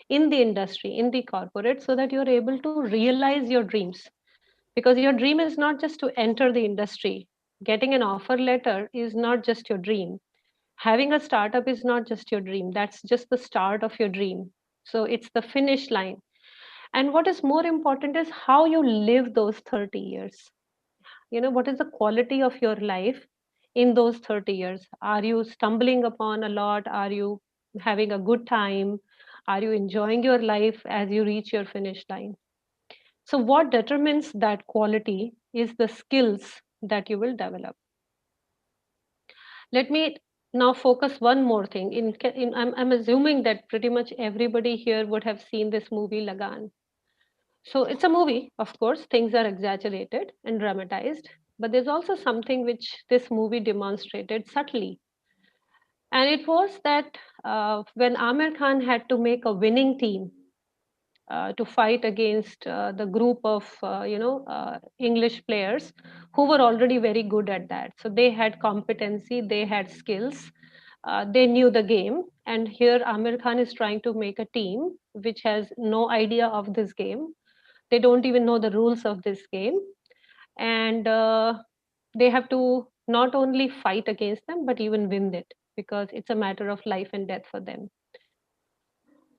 in the industry, in the corporate, so that you're able to realize your dreams. Because your dream is not just to enter the industry. Getting an offer letter is not just your dream. Having a startup is not just your dream. That's just the start of your dream. So it's the finish line. And what is more important is how you live those 30 years. What is the quality of your life in those 30 years? Are you stumbling upon a lot? Are you having a good time? Are you enjoying your life as you reach your finish line? So what determines that quality is the skills that you will develop. Let me now focus one more thing. I'm assuming that pretty much everybody here would have seen this movie Lagan. So it's a movie, of course, things are exaggerated and dramatized, but there's also something which this movie demonstrated subtly. And it was that when Amir Khan had to make a winning team to fight against the group of English players who were already very good at that. So they had competency, they had skills, they knew the game. And here Amir Khan is trying to make a team which has no idea of this game. They don't even know the rules of this game, and they have to not only fight against them but even win it, because it's a matter of life and death for them.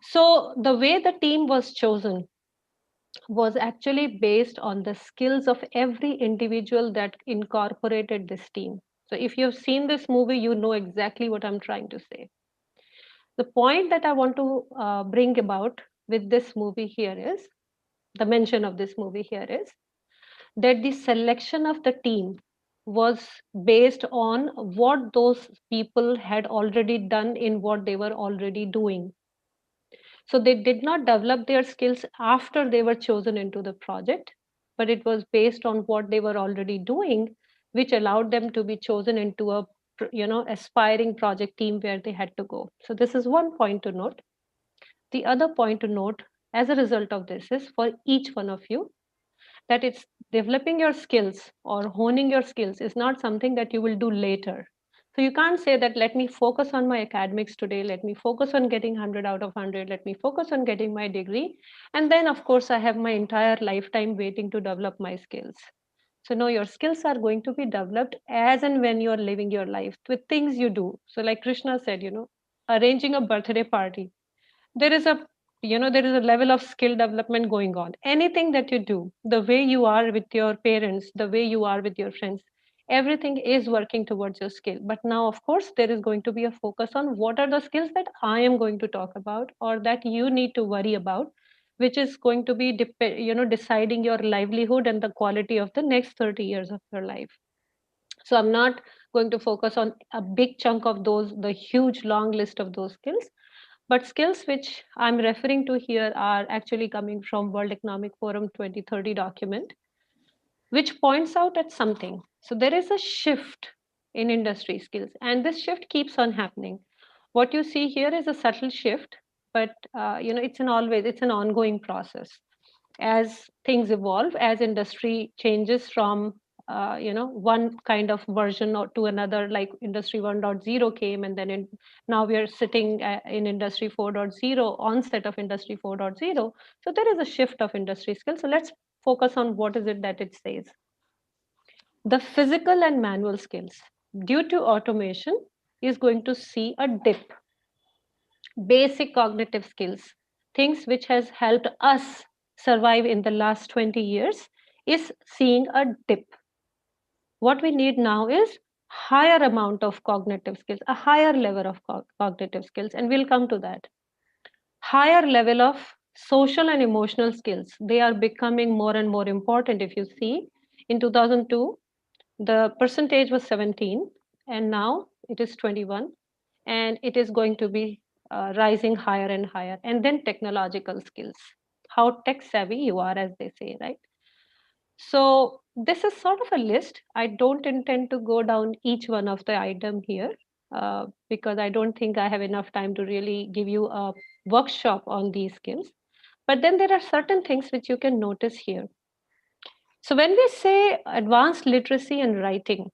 So the way the team was chosen was actually based on the skills of every individual that incorporated this team. So if you've seen this movie, you know exactly what I'm trying to say. The point that I want to bring about with this movie here is, the mention of this movie here is, that the selection of the team was based on what those people had already done in what they were already doing. So they did not develop their skills after they were chosen into the project, but it was based on what they were already doing, which allowed them to be chosen into a aspiring project team where they had to go. So this is one point to note. The other point to note as a result of this is, for each one of you, that it's developing your skills or honing your skills is not something that you will do later. So you can't say that, let me focus on my academics today, let me focus on getting 100 out of 100, let me focus on getting my degree, and then of course I have my entire lifetime waiting to develop my skills. So no, your skills are going to be developed as and when you're living your life with things you do. So like Krishna said, arranging a birthday party, there is a there is a level of skill development going on. Anything that you do, the way you are with your parents, the way you are with your friends, everything is working towards your skill. But now of course there is going to be a focus on what are the skills that I am going to talk about or that you need to worry about, which is going to be deciding your livelihood and the quality of the next 30 years of your life. So I'm not going to focus on a big chunk of those, the huge long list of those skills, but skills which I'm referring to here are actually coming from World Economic Forum 2030 document, which points out at something. So there is a shift in industry skills, and this shift keeps on happening. What you see here is a subtle shift, but it's an ongoing process. As things evolve, as industry changes from one kind of version or to another, like industry 1.0 came, and then now we are sitting in industry 4.0, onset of industry 4.0. So there is a shift of industry skills. So let's focus on what is it that it says. The physical and manual skills, due to automation, is going to see a dip. Basic cognitive skills, things which has helped us survive in the last 20 years, is seeing a dip. What we need now is higher amount of cognitive skills, a higher level of cognitive skills, and we'll come to that. Higher level of social and emotional skills, they are becoming more and more important. If you see, in 2002, the percentage was 17, and now it is 21, and it is going to be rising higher and higher. And then technological skills, how tech savvy you are, as they say, right? So this is sort of a list. I don't intend to go down each one of the item here because I don't think I have enough time to really give you a workshop on these skills. But then there are certain things which you can notice here. So when we say advanced literacy and writing,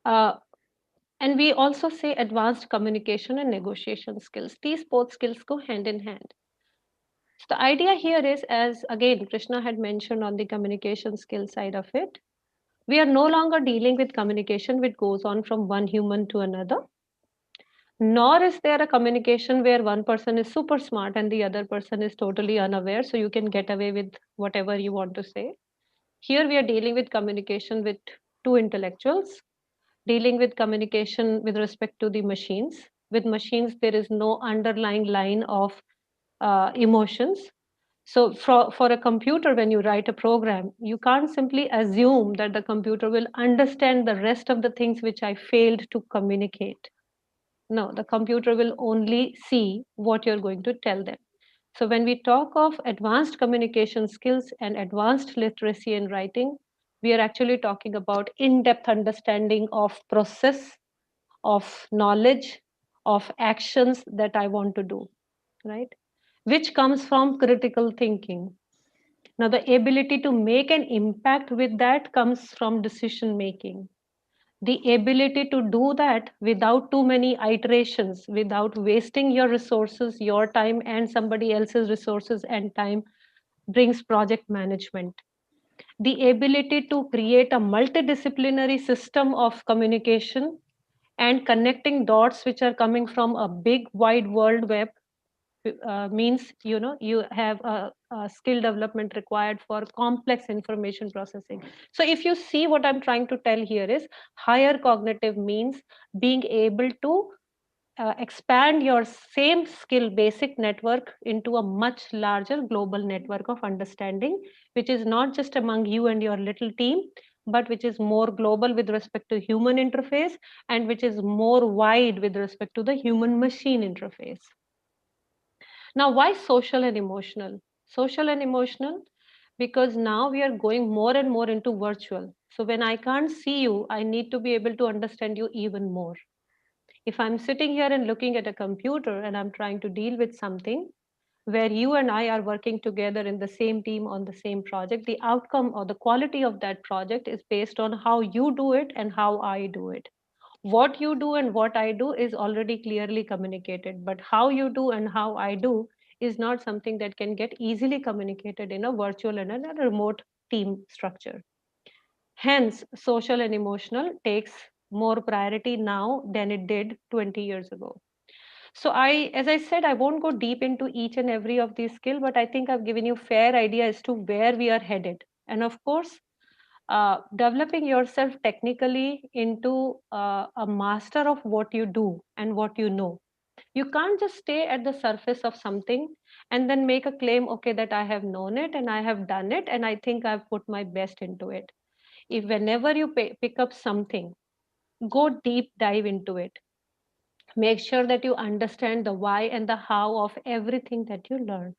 and we also say advanced communication and negotiation skills, these both skills go hand in hand. So the idea here is, as again Krishna had mentioned on the communication skill side of it, we are no longer dealing with communication which goes on from one human to another, nor is there a communication where one person is super smart and the other person is totally unaware, so you can get away with whatever you want to say. Here we are dealing with communication with two intellectuals, dealing with communication with respect to the machines. With machines, there is no underlying line of emotions. So for a computer, when you write a program, you can't simply assume that the computer will understand the rest of the things which I failed to communicate. No, the computer will only see what you're going to tell them. So when we talk of advanced communication skills and advanced literacy in writing, we are actually talking about in-depth understanding of process, of knowledge, of actions that I want to do, right? Which comes from critical thinking. Now, the ability to make an impact with that comes from decision making. The ability to do that without too many iterations, without wasting your resources, your time, and somebody else's resources and time, brings project management. The ability to create a multidisciplinary system of communication and connecting dots which are coming from a big wide world web means you have a skill development required for complex information processing. So if you see, what I'm trying to tell here is higher cognitive means being able to expand your same skill basic network into a much larger global network of understanding, which is not just among you and your little team, but which is more global with respect to human interface, and which is more wide with respect to the human machine interface. Now, why social and emotional? Social and emotional, because now we are going more and more into virtual. So when I can't see you, I need to be able to understand you even more. If I'm sitting here and looking at a computer and I'm trying to deal with something where you and I are working together in the same team on the same project, the outcome or the quality of that project is based on how you do it and how I do it. What you do and what I do is already clearly communicated, but how you do and how I do is not something that can get easily communicated in a virtual and a remote team structure. Hence, social and emotional takes more priority now than it did 20 years ago. So as I said, I won't go deep into each and every of these skills, but I think I've given you fair idea as to where we are headed. And of course, developing yourself technically into a master of what you do and what you know. You can't just stay at the surface of something and then make a claim, okay, that I have known it and I have done it and I think I've put my best into it. If whenever you pick up something, go deep dive into it. Make sure that you understand the why and the how of everything that you learn.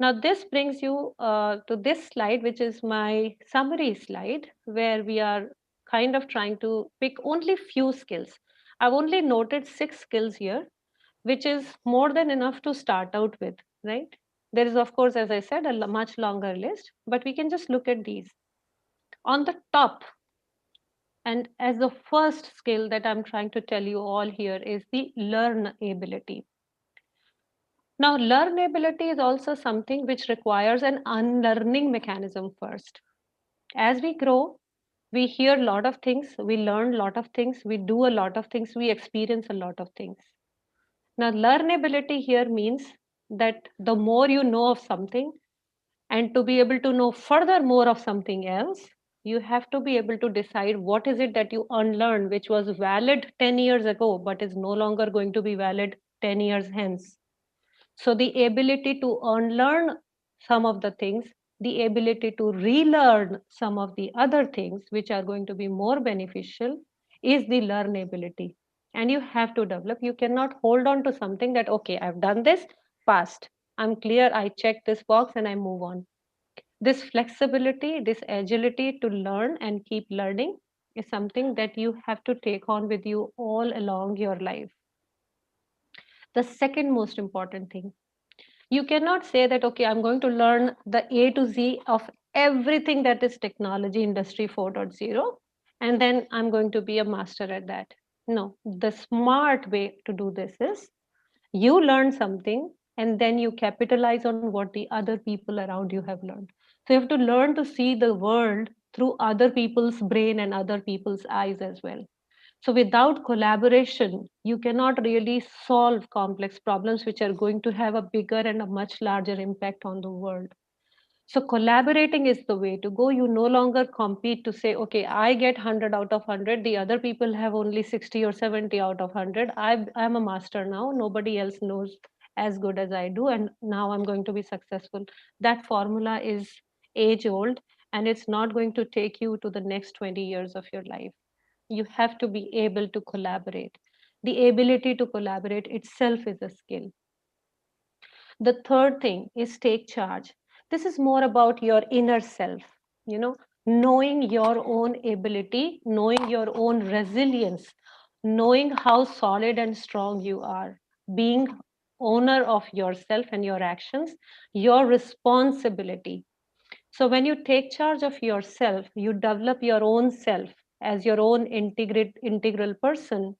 Now, this brings you to this slide, which is my summary slide, where we are kind of trying to pick only few skills. I've only noted 6 skills here, which is more than enough to start out with, right? There is, of course, as I said, a much longer list, but we can just look at these. On the top, and as the first skill that I'm trying to tell you all here is the learnability. Now, learnability is also something which requires an unlearning mechanism first. As we grow, we hear a lot of things, we learn a lot of things, we do a lot of things, we experience a lot of things. Now, learnability here means that the more you know of something, and to be able to know further more of something else, you have to be able to decide what is it that you unlearn, which was valid 10 years ago, but is no longer going to be valid 10 years hence. So the ability to unlearn some of the things, the ability to relearn some of the other things which are going to be more beneficial is the learnability. And you have to develop. You cannot hold on to something that, okay, I've done this, passed. I'm clear, I check this box and I move on. This flexibility, this agility to learn and keep learning is something that you have to take on with you all along your life. The second most important thing, you cannot say that, okay, I'm going to learn the A to Z of everything that is technology industry 4.0, and then I'm going to be a master at that. No, the smart way to do this is you learn something and then you capitalize on what the other people around you have learned. So you have to learn to see the world through other people's brain and other people's eyes as well. So without collaboration, you cannot really solve complex problems which are going to have a bigger and a much larger impact on the world. So collaborating is the way to go. You no longer compete to say, okay, I get 100 out of 100. The other people have only 60 or 70 out of 100. I'm a master now. Nobody else knows as good as I do. And now I'm going to be successful. That formula is age old and it's not going to take you to the next 20 years of your life. You have to be able to collaborate. The ability to collaborate itself is a skill. The third thing is take charge. This is more about your inner self, knowing your own ability, knowing your own resilience, knowing how solid and strong you are, being owner of yourself and your actions, your responsibility. So when you take charge of yourself, you develop your own self as your own integral person.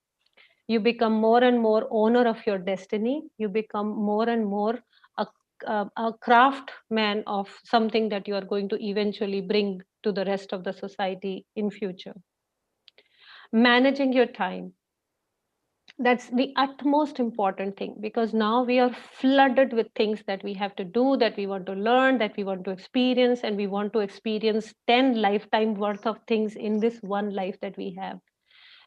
You become more and more owner of your destiny. You become more and more a craftsman of something that you are going to eventually bring to the rest of the society in future. Managing your time, that's the utmost important thing, because now we are flooded with things that we have to do, that we want to learn, that we want to experience, and we want to experience 10 lifetime worth of things in this one life that we have.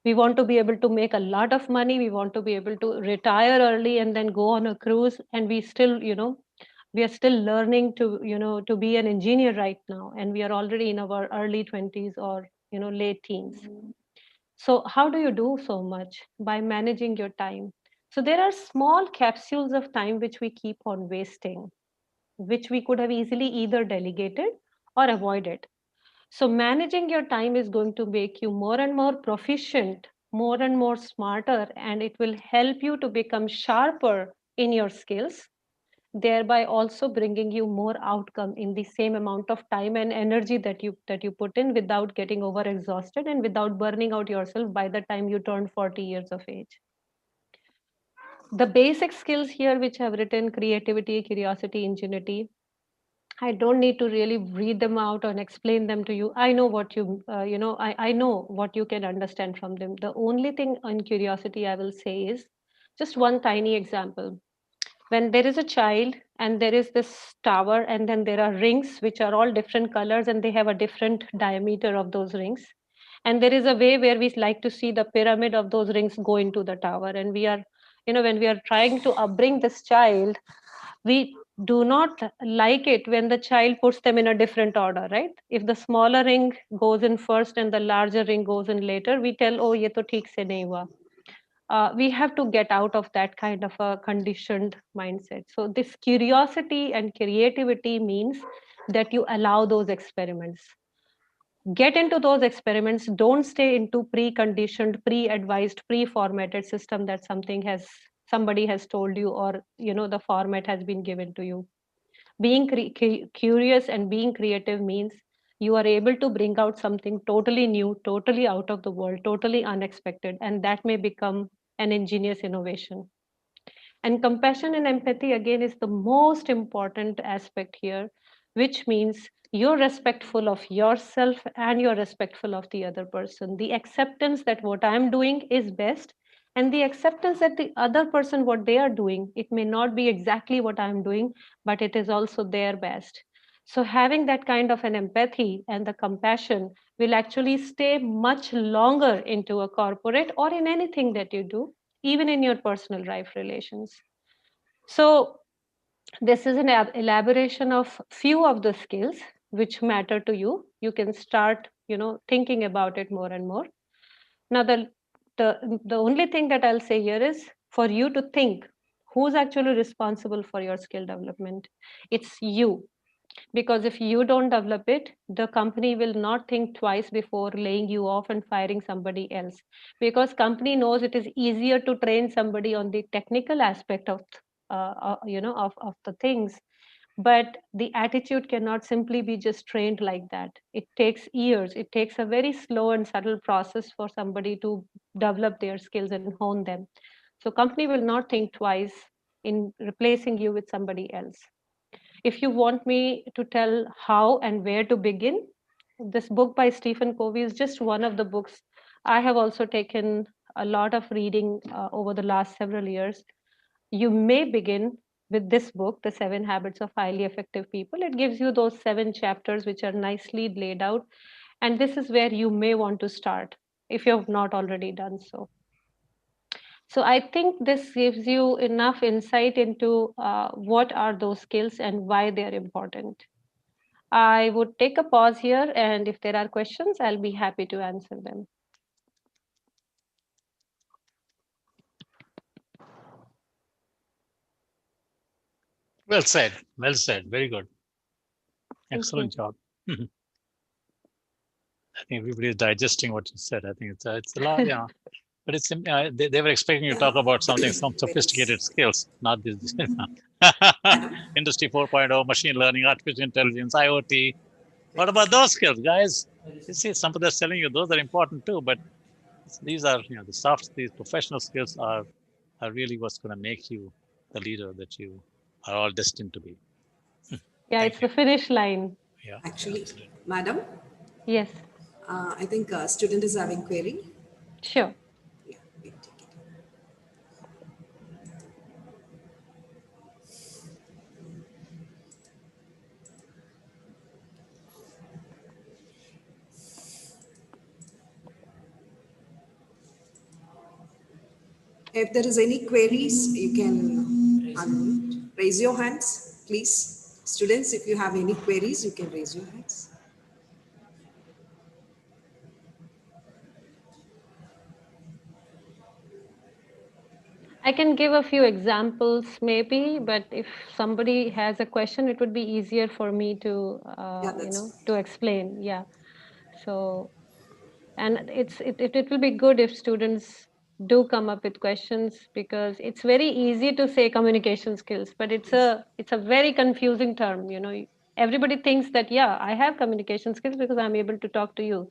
We want to be able to make a lot of money. We want to be able to retire early and then go on a cruise. And we still, we are still learning to be an engineer right now. And we are already in our early 20s or, late teens. So how do you do so much? By managing your time. So there are small capsules of time which we keep on wasting, which we could have easily either delegated or avoided. So managing your time is going to make you more and more proficient, more and more smarter, and it will help you to become sharper in your skills, thereby also bringing you more outcome in the same amount of time and energy that you put in, without getting over exhausted and without burning out yourself by the time you turn 40 years of age. The basic skills here which I've written: creativity, curiosity, ingenuity, I don't need to really read them out and explain them to you. I know what I know what you can understand from them. The only thing on curiosity I will say is just one tiny example. When there is a child and there is this tower, and then there are rings which are all different colors and they have a different diameter of those rings. And there is a way where we like to see the pyramid of those rings go into the tower. And we are, when we are trying to upbring this child, we do not like it when the child puts them in a different order, right? If the smaller ring goes in first and the larger ring goes in later, we tell, oh, ye to theek se nahi hua. We have to get out of that kind of a conditioned mindset. So this curiosity and creativity means that you allow those experiments. Get into those experiments. Don't stay into pre-conditioned, pre-advised, pre-formatted system that somebody has told you, or the format has been given to you. Being curious and being creative means you are able to bring out something totally new, totally out of the world, totally unexpected, and that may become an ingenious innovation. And compassion and empathy, again, is the most important aspect here, which means you're respectful of yourself and you're respectful of the other person. The acceptance that what I'm doing is best, and the acceptance that the other person, what they are doing, it may not be exactly what I'm doing, but it is also their best. So having that kind of an empathy and the compassion will actually stay much longer into a corporate or in anything that you do, even in your personal life relations. So this is an elaboration of few of the skills which matter to you. You can start, thinking about it more and more. Now, the only thing that I'll say here is for you to think who's actually responsible for your skill development. It's you. Because if you don't develop it, the company will not think twice before laying you off and firing somebody else. Because company knows it is easier to train somebody on the technical aspect of of the things, but the attitude cannot simply be just trained like that. It takes years. It takes a very slow and subtle process for somebody to develop their skills and hone them. So company will not think twice in replacing you with somebody else. If you want me to tell how and where to begin, this book by Stephen Covey is just one of the books. I have also taken a lot of reading over the last several years. You may begin with this book, The 7 Habits of Highly Effective People. It gives you those 7 chapters which are nicely laid out. And this is where you may want to start if you have not already done so. So I think this gives you enough insight into what are those skills and why they're important. I would take a pause here, and if there are questions, I'll be happy to answer them. Well said. Well said. Very good. Excellent job. I think everybody is digesting what you said. I think it's a lot, yeah. But it's they were expecting you to talk about some sophisticated skills, not this. Industry 4.0, machine learning, artificial intelligence, IoT. What about those skills, guys? You see, somebody's telling you those are important too, but these are, these professional skills are really what's going to make you the leader that you are all destined to be. Yeah, it's the finish line. Yeah. Actually, madam, Yes, I think a student is having query. sure. Yeah, we'll take it. If there is any queries, you can raise your hands, please. Students, if you have any queries, you can raise your hands. I can give a few examples maybe, but if somebody has a question, it would be easier for me to, to explain. Yeah. So, and it will be good if students do come up with questions, because it's very easy to say communication skills, but it's a very confusing term. Everybody thinks that, yeah, I have communication skills because I'm able to talk to you.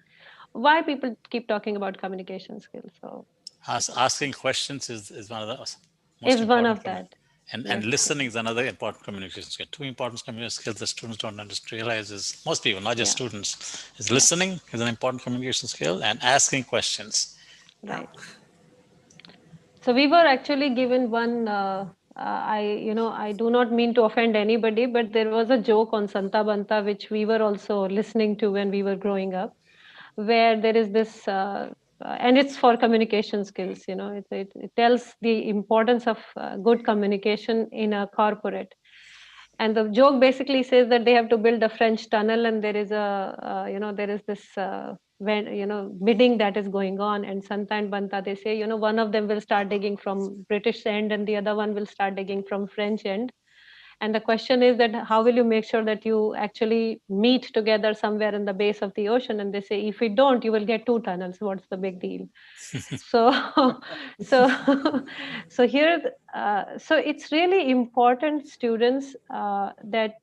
Why people keep talking about communication skills? So Asking questions is one of the most is one important of that. And listening is another important communication skill. Two important communication skills that students don't realize is, most people, not just students, is listening is an important communication skill, and asking questions. Right. So we were actually given one, I do not mean to offend anybody, but there was a joke on Santa Banta, which we were also listening to when we were growing up, where there is this, and it's for communication skills, it tells the importance of good communication in a corporate. And the joke basically says that they have to build a French tunnel, and there is there is this bidding that is going on. And Santa and Banta, they say, one of them will start digging from British end, and the other one will start digging from French end. And the question is that how will you make sure that you actually meet together somewhere in the base of the ocean? And they say, if we don't, you will get two tunnels. What's the big deal? So, so here, so it's really important, students, that,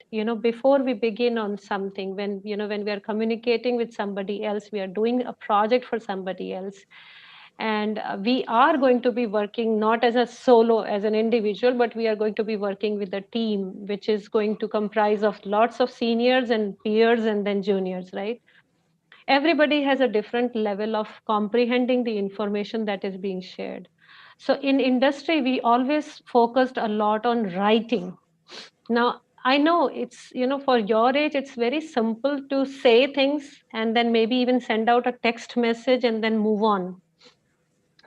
before we begin on something, when we are communicating with somebody else, we are doing a project for somebody else. And we are going to be working not as a solo, as an individual, but we are going to be working with a team, which is going to comprise of lots of seniors and peers and then juniors, right? Everybody has a different level of comprehending the information that is being shared. So in industry, we always focused a lot on writing. Now, I know it's, for your age, it's very simple to say things and then maybe even send out a text message and then move on,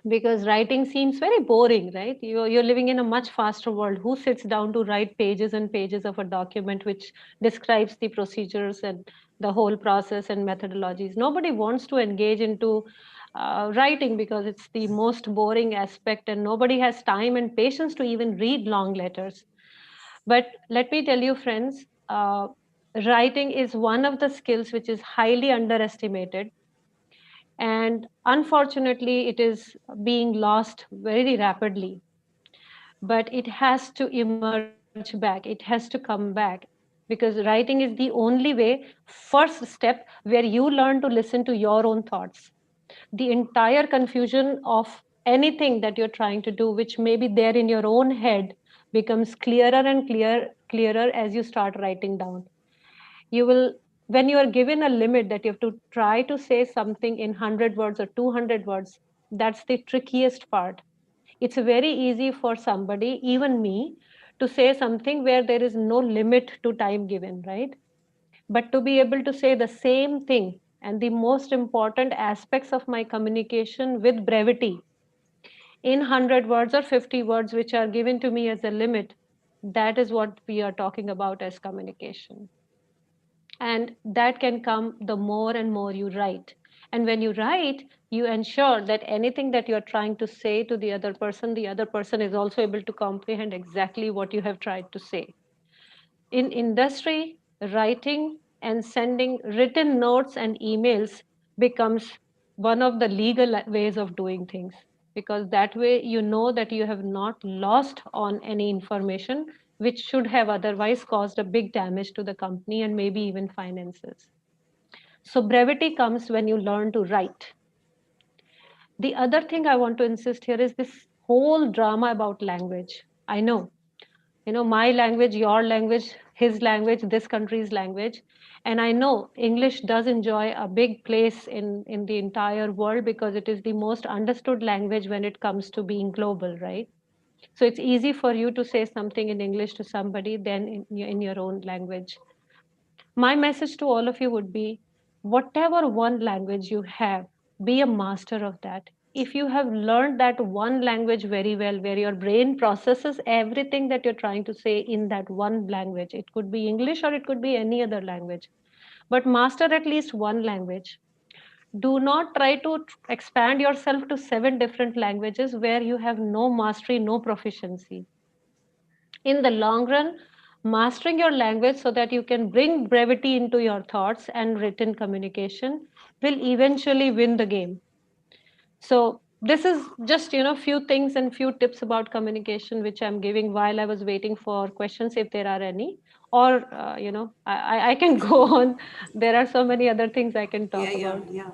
because writing seems very boring, right? You're living in a much faster world. Who sits down to write pages and pages of a document which describes the procedures and the whole process and methodologies? Nobody wants to engage into writing because it's the most boring aspect, and nobody has time and patience to even read long letters. But let me tell you, friends, writing is one of the skills which is highly underestimated. And unfortunately, it is being lost very rapidly. But it has to emerge back. It has to come back, because writing is the only way, first step, where you learn to listen to your own thoughts. The entire confusion of anything that you're trying to do, which may be there in your own head, becomes clearer and clearer as you start writing down. You will, when you are given a limit that you have to try to say something in 100 words or 200 words, that's the trickiest part. It's very easy for somebody, even me, to say something where there is no limit to time given, right? But to be able to say the same thing and the most important aspects of my communication with brevity in 100 words or 50 words, which are given to me as a limit, that is what we are talking about as communication. And that can come the more and more you write. And when you write, you ensure that anything that you're trying to say to the other person is also able to comprehend exactly what you have tried to say. In industry, writing and sending written notes and emails becomes one of the legal ways of doing things, because that way you know that you have not lost on any information which should have otherwise caused a big damage to the company and maybe even finances. So brevity comes when you learn to write. The other thing I want to insist here is this whole drama about language. I know, my language, your language, his language, this country's language. And I know English does enjoy a big place in the entire world because it is the most understood language when it comes to being global, right? So it's easy for you to say something in English to somebody than in your own language. My message to all of you would be, whatever one language you have, be a master of that. If you have learned that one language very well, where your brain processes everything that you're trying to say in that one language, it could be English or it could be any other language, but master at least one language. Do not try to expand yourself to 7 different languages where you have no mastery, no proficiency. In the long run, mastering your language so that you can bring brevity into your thoughts and written communication will eventually win the game. So this is just, few things and few tips about communication, which I'm giving while I was waiting for questions, if there are any, or, I can go on. There are so many other things I can talk about. Yeah.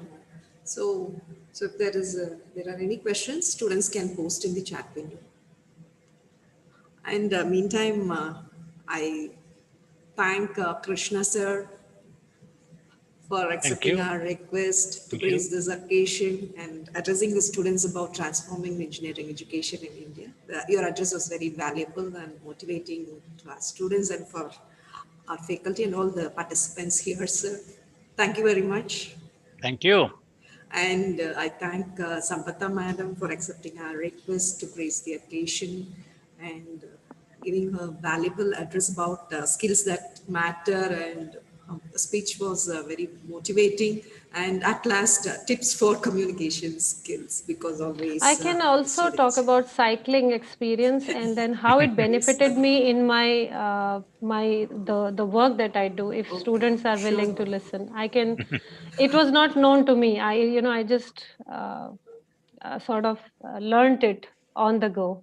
So if there are any questions, students can post in the chat window. And meantime, I thank Krishna sir for Thank accepting you. our request to Thank you. grace this occasion and addressing the students about transforming engineering education in India. Your address was very valuable and motivating to our students and for our faculty and all the participants here, sir. Thank you very much. Thank you. And I thank Sampata Madam for accepting our request to grace the occasion and giving her valuable address about skills that matter. And the speech was very motivating. And at last, tips for communication skills, because always I can also talk students. about cycling experience and then how it benefited me in my the work that I do. If students are willing to listen, I can. It was not known to me. I just sort of learned it on the go.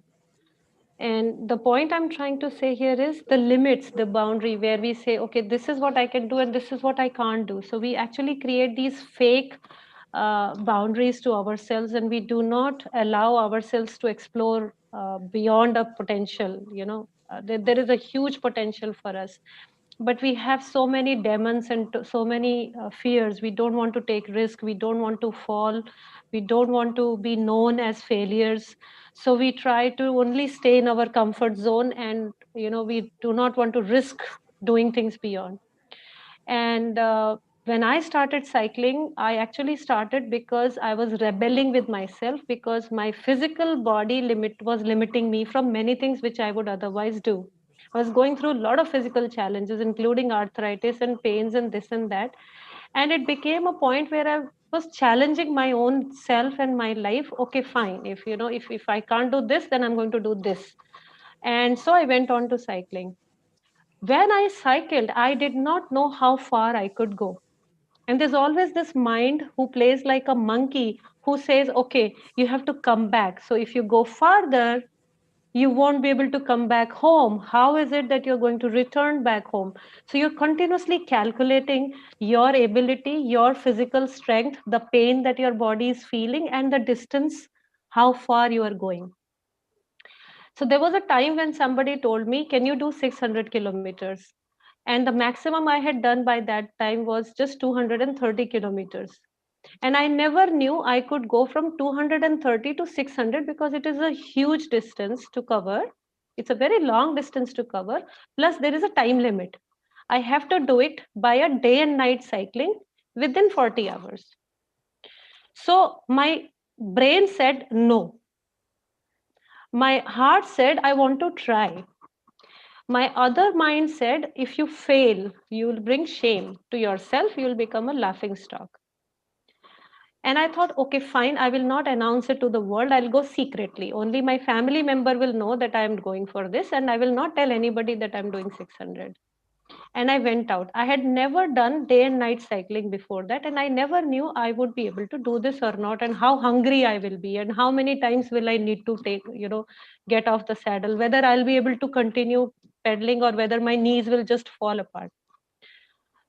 And the point I'm trying to say here is the limits, the boundary where we say, okay, this is what I can do and this is what I can't do. So we actually create these fake boundaries to ourselves, and we do not allow ourselves to explore beyond a potential. There is a huge potential for us, but we have so many demons and so many fears. We don't want to take risk. We don't want to fall. We don't want to be known as failures. So we try to only stay in our comfort zone, and we do not want to risk doing things beyond. And when I started cycling, I actually started because I was rebelling with myself, because my physical body limit was limiting me from many things which I would otherwise do. I was going through a lot of physical challenges, including arthritis and pains and this and that. And it became a point where I was challenging my own self and my life. Okay, fine. If I can't do this, then I'm going to do this. And so I went on to cycling. When I cycled, I did not know how far I could go. And there's always this mind who plays like a monkey who says, okay, you have to come back. So if you go farther, you won't be able to come back home. How is it that you're going to return back home? So you're continuously calculating your ability, your physical strength, the pain that your body is feeling, and the distance, how far you are going. So there was a time when somebody told me, can you do 600 kilometers? And the maximum I had done by that time was just 230 kilometers. And I never knew I could go from 230 to 600 because it is a huge distance to cover. It's a very long distance to cover. Plus, there is a time limit. I have to do it by a day and night cycling within 40 hours. So my brain said no. My heart said, I want to try. My other mind said, if you fail, you will bring shame to yourself, you will become a laughing stock. And I thought, okay, fine, I will not announce it to the world. I'll go secretly. Only my family member will know that I am going for this, and I will not tell anybody that I'm doing 600. And I went out. I had never done day and night cycling before that, and I never knew I would be able to do this or not, and how hungry I will be, and how many times will I need to get off the saddle, whether I'll be able to continue pedaling or whether my knees will just fall apart.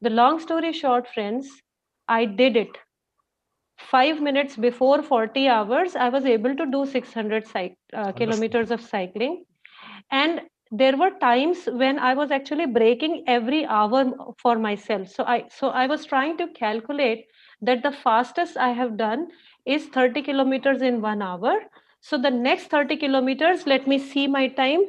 The long story short, friends, I did it. 5 minutes before 40 hours, I was able to do 600 kilometers of cycling. And there were times when I was actually breaking every hour for myself. So I was trying to calculate that the fastest I have done is 30 kilometers in 1 hour. So the next 30 kilometers, let me see my time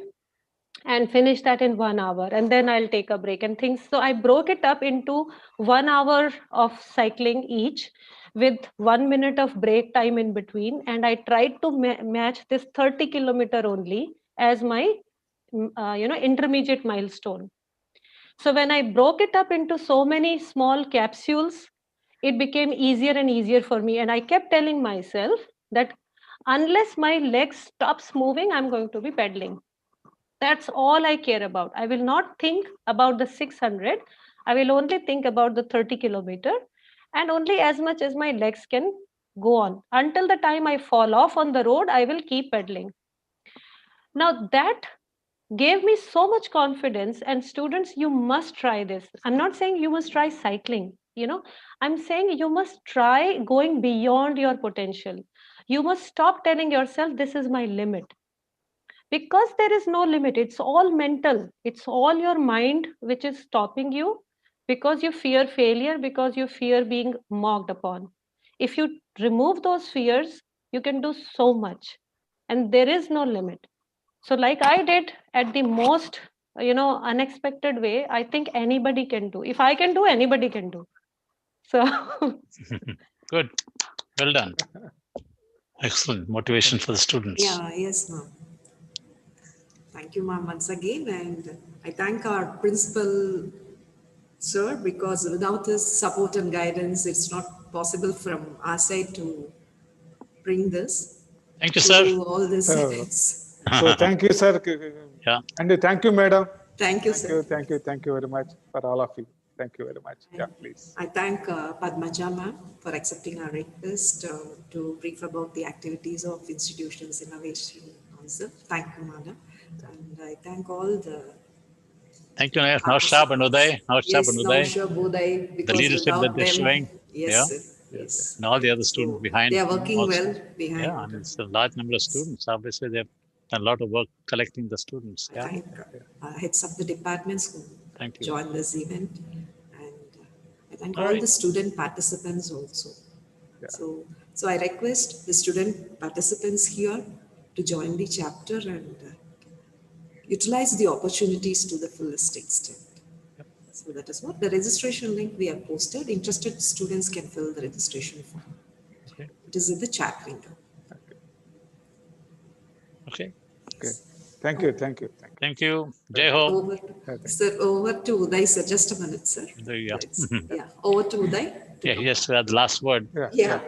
and finish that in 1 hour, and then I'll take a break and things. So I broke it up into 1 hour of cycling each, with 1 minute of break time in between, and I tried to match this 30-kilometer only as my intermediate milestone. So when I broke it up into so many small capsules, it became easier and easier for me, and I kept telling myself that unless my legs stops moving, I'm going to be pedaling. That's all I care about. I will not think about the 600. I will only think about the 30 kilometer, and only as much as my legs can go on. Until the time I fall off on the road, I will keep pedaling. Now that gave me so much confidence. And students, you must try this. I'm not saying you must try cycling. I'm saying you must try going beyond your potential. You must stop telling yourself, this is my limit. because there is no limit. It's all mental. It's all your mind which is stopping you because you fear failure, because you fear being mocked upon. If you remove those fears, you can do so much, and there is no limit. So like I did at the most, unexpected way, I think anybody can do. If I can do, anybody can do. So Good. Well done. Excellent motivation for the students. Yeah, yes, ma'am. Thank you, ma'am, once again. And I thank our principal, sir, because without his support and guidance, it's not possible from our side to bring this Thank you, sir. to all these So, events. so thank you, sir. Yeah. And thank you, madam. Thank you, sir. Thank you very much for all of you. Thank you very much. Yeah, please. I thank Padmaja ma'am for accepting our request to brief about the activities of Institutions Innovation Council. Thank you, madam. And I thank all the Thank you, Naushab and Uday. Yes, Nausha, Budai, The because leadership that without they're them, showing. yes, Yeah. sir, yes. And all the other So students behind. they are working also. well behind. Yeah, and it's a large number of students. Obviously, they've done a lot of work collecting the students. I Yeah. thank heads of the departments who Thank you. joined this event, and I thank All all right. the student participants also. So I request the student participants here to join the chapter and utilize the opportunities to the fullest extent. So that is what the registration link we have posted. Interested students can fill the registration form. Okay. It is in the chat window. Okay. Okay. Thank you. Thank you. Thank you. Thank you. Jai Ho. Over, sir, over to Uday, sir. Just a minute, sir. There you go. Yeah, over to Uday. Yeah, he has to have the last word. Yeah.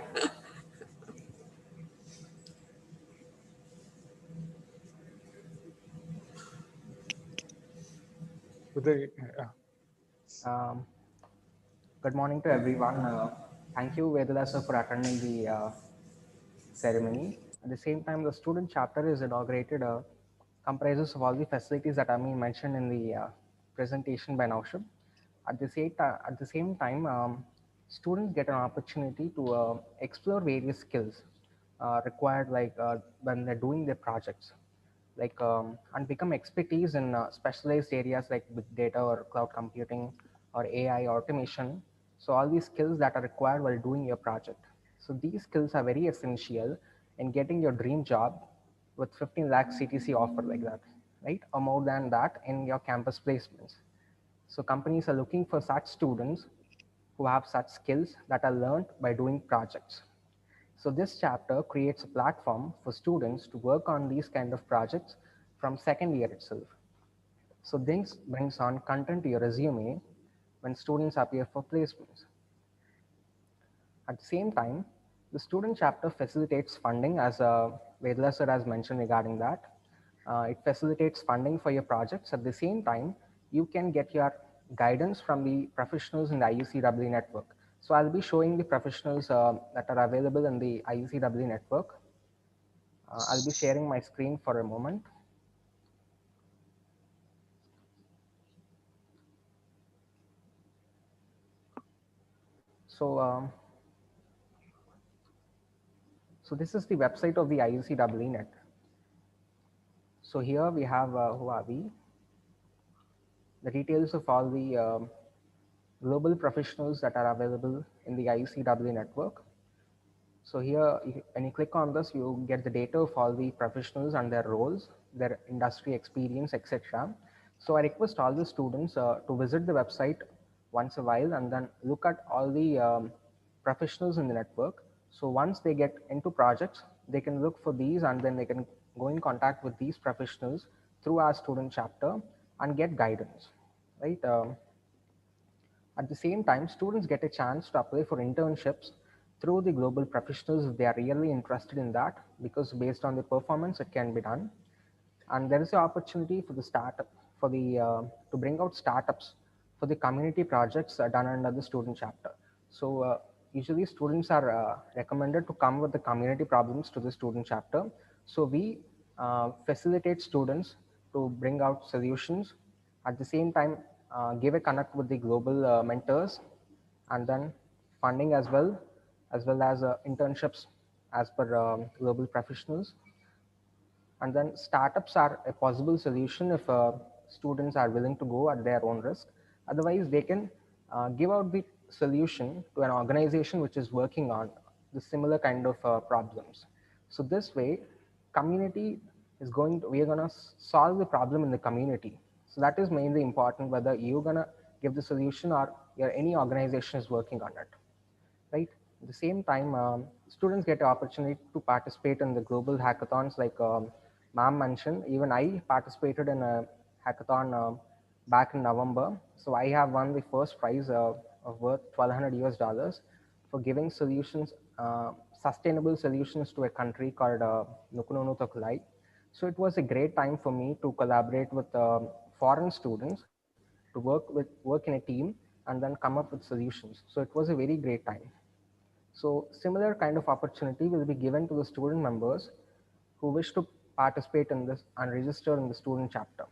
Uday, Good morning to everyone. Thank you, Vedala sir, for attending the ceremony. At the same time, the student chapter is inaugurated, comprises of all the facilities that have been mentioned in the presentation by Naushad. At the same time, students get an opportunity to explore various skills required, like when they're doing their projects, like and become expertise in specialized areas like big data or cloud computing or AI automation. So all these skills that are required while doing your project. So these skills are very essential in getting your dream job with 15 lakh CTC offer like that, right? Or more than that in your campus placements. So companies are looking for such students who have such skills that are learned by doing projects. So this chapter creates a platform for students to work on these kind of projects from second year itself. So this brings on content to your resume when students appear for placements. At the same time, the student chapter facilitates funding, as Vedla sir has mentioned regarding that. It facilitates funding for your projects. At the same time, you can get your guidance from the professionals in the IUCEE network. So I'll be showing the professionals that are available in the IUCEE network. I'll be sharing my screen for a moment. So, so this is the website of the IUCEE net. So here we have who are we? The details of all the global professionals that are available in the IUCEE network. So here, when you click on this, you get the data of all the professionals and their roles, their industry experience, etc. So I request all the students to visit the website once a while and then look at all the professionals in the network. So once they get into projects, they can look for these and then they can go in contact with these professionals through our student chapter and get guidance, right? At the same time, students get a chance to apply for internships through the global professionals if they are really interested in that, because based on the performance, it can be done. And there is an opportunity for the startup, for the to bring out startups for the community projects done under the student chapter. So usually students are recommended to come with the community problems to the student chapter. So we facilitate students to bring out solutions. At the same time, give a connect with the global mentors, and then funding as well as internships as per global professionals. And then startups are a possible solution if students are willing to go at their own risk. Otherwise, they can give out the solution to an organization which is working on the similar kind of problems. So this way, community is we are going to solve the problem in the community. So that is mainly important, whether you're going to give the solution or any organization is working on it, right? At the same time, students get the opportunity to participate in the global hackathons like ma'am mentioned. Even I participated in a hackathon back in November. So I have won the first prize of worth $1,200 for giving solutions, sustainable solutions to a country called Nukununu Tokulai. So it was a great time for me to collaborate with foreign students to work in a team and then come up with solutions. So it was a very great time. So similar kind of opportunity will be given to the student members who wish to participate in this and register in the student chapter.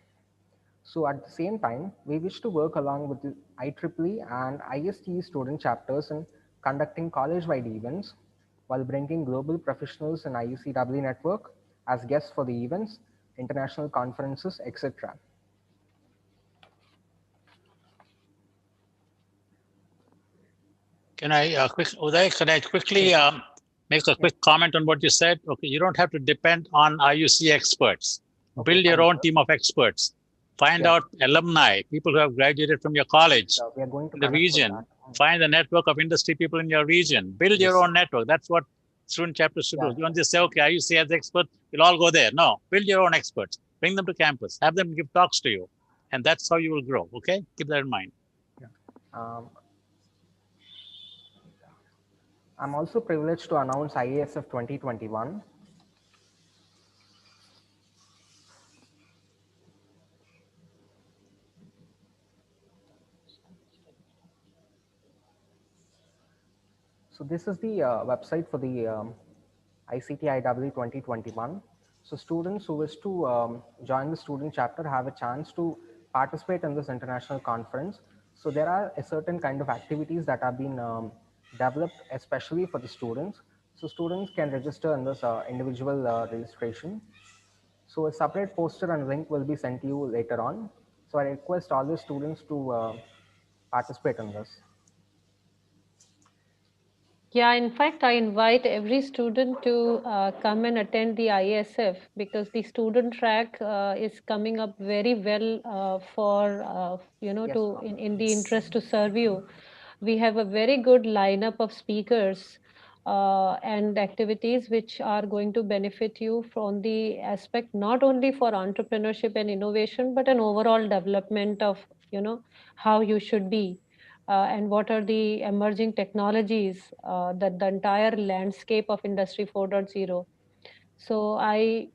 So at the same time, we wish to work along with the IEEE and ISTE student chapters in conducting college-wide events while bringing global professionals in IUCW network as guests for the events, international conferences, etc. Can I Uday, can I quickly make a quick comment on what you said? Okay, you don't have to depend on IUC experts. Okay, Build your fine, own sir. team of experts. Find Yes. out alumni, people who have graduated from your college We are going to in the connect with region. that. Find the network of industry people in your region. Build your Yes. own network. That's what student chapters should do. Yeah. You don't just say, okay, IUC has experts, we'll all go there. No, build your own experts. Bring them to campus. Have them give talks to you. And that's how you will grow. Okay, keep that in mind. I'm also privileged to announce IASF 2021. So this is the website for the ICTIW 2021. So students who wish to join the student chapter have a chance to participate in this international conference. So there are a certain kind of activities that have been developed especially for the students. So students can register in this individual registration. So a separate poster and link will be sent to you later on. So I request all the students to participate in this. Yeah, in fact, I invite every student to come and attend the ISF because the student track is coming up very well for, Yes, to ma'am. in the interest to serve you. We have a very good lineup of speakers and activities which are going to benefit you from the aspect not only for entrepreneurship and innovation, but an overall development of, how you should be and what are the emerging technologies that the entire landscape of Industry 4.0. So I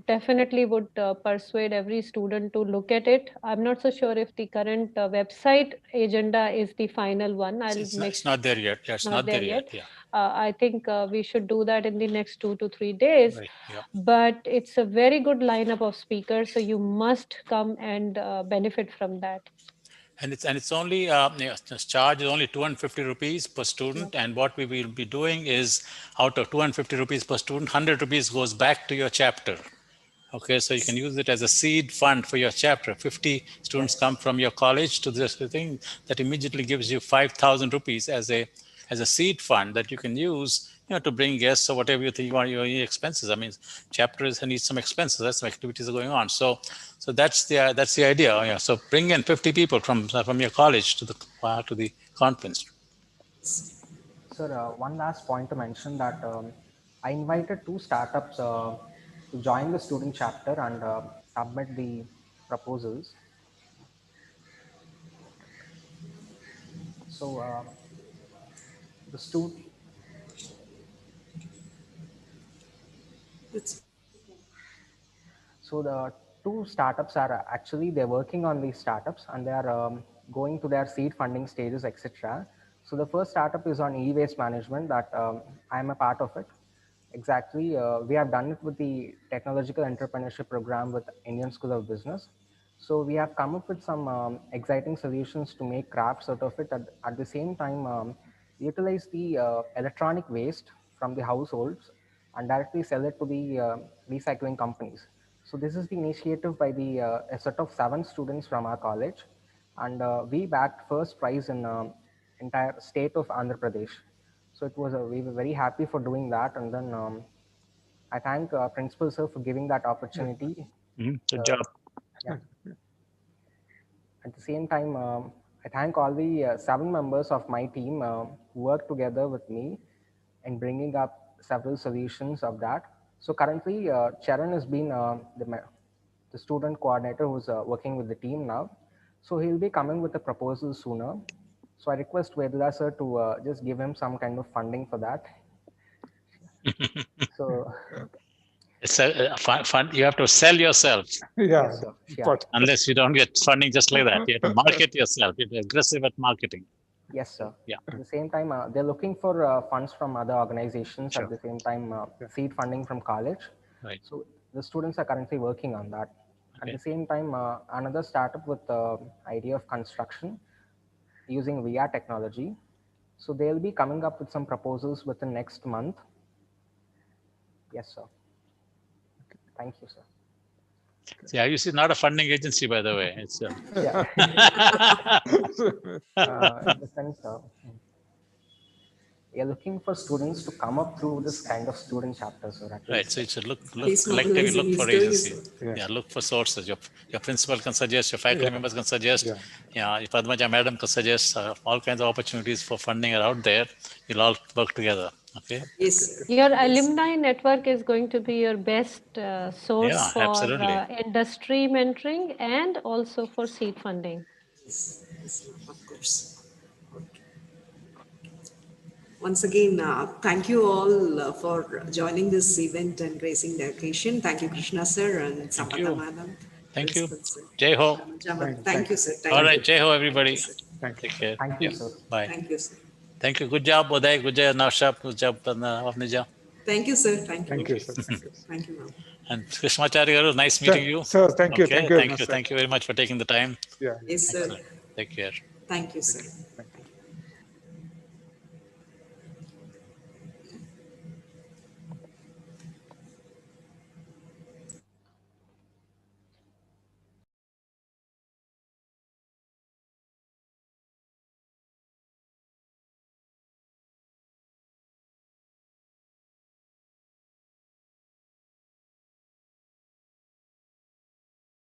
definitely would persuade every student to look at it. I'm not so sure if the current website agenda is the final one. I'll make It's not there yet. Yeah, it's not there yet. Yeah. I think we should do that in the next 2 to 3 days. Right. Yeah. But it's a very good lineup of speakers, so you must come and benefit from that. And it's only this charge is only 250 rupees per student. And what we will be doing is out of 250 rupees per student, 100 rupees goes back to your chapter. Okay, so you can use it as a seed fund for your chapter. 50 students come from your college to this thing that immediately gives you 5,000 rupees as a seed fund that you can use, to bring guests or whatever you think you want your expenses. I mean, chapters need some expenses. That's some activities are going on. So that's the idea. Yeah. So bring in 50 people from your college to the conference. Sir, one last point to mention that I invited 2 startups to join the student chapter and submit the proposals. So the student. So the 2 startups are actually they're working on these startups and they are going to their seed funding stages, etc. So the first startup is on e-waste management that I'm a part of it. Exactly, we have done it with the technological entrepreneurship program with Indian School of Business. So we have come up with some exciting solutions to make crafts out of it. At the same time, utilize the electronic waste from the households and directly sell it to the recycling companies. So this is the initiative by a set of 7 students from our college, and we backed first prize in entire state of Andhra Pradesh. So we were very happy for doing that, and then I thank Principal Sir for giving that opportunity. Good job. Yeah. At the same time, I thank all the 7 members of my team who worked together with me in bringing up several solutions of that. So currently, Charan has been the student coordinator who's working with the team now. So he'll be coming with a proposal sooner. So I request Vedula sir to just give him some kind of funding for that. So It's a fun. You have to sell yourself. Yeah. yes, sir. Yeah. But Unless you don't get funding just like that. You have to market yourself. You're aggressive at marketing. Yes, sir. Yeah. At the same time, they're looking for funds from other organizations. Sure. At the same time, seed funding from college. Right. So the students are currently working on that. Okay. At the same time, another startup with the idea of construction using VR technology. So they'll be coming up with some proposals within next month. Yes, sir. Thank you, sir. See, IUC is not a funding agency, by the way. It's Yeah. In the sense, we are looking for students to come up through this kind of student chapter, sir. At right. least. So you should look He's collectively, mobilizing, look he's for doing agency. his- Yeah, look for sources. Your principal can suggest, your faculty Yeah. members can suggest. Yeah. Yeah, if Padmaja madam can suggest, all kinds of opportunities for funding are out there. You'll all work together. Okay. Yes. Your alumni network is going to be your best source Yeah, for absolutely. industry mentoring and also for seed funding. Yes, yes, of course. Okay. Once again, thank you all for joining this event and gracing the occasion. Thank you, Krishna sir and you. Sampata madam. Thank you. Principal, sir. Jai ho. Thank you, sir. Thank All you. right, Jai ho, everybody. Thank you, sir. thank you. Take care. Thank you, Yeah. sir. Bye. Thank you, sir. Thank you. Good job, Uday. Good job, Naushad. Good job, Avnija. Thank you, sir. Thank you. Thank you, sir. Thank you. Thank you, ma'am. And Krishnamacharya garu, nice meeting you. Sir, thank you. Okay, Thank you very much, sir. Thank you very much for taking the time. Yeah. Yes, sir. Take care. Thank you, sir.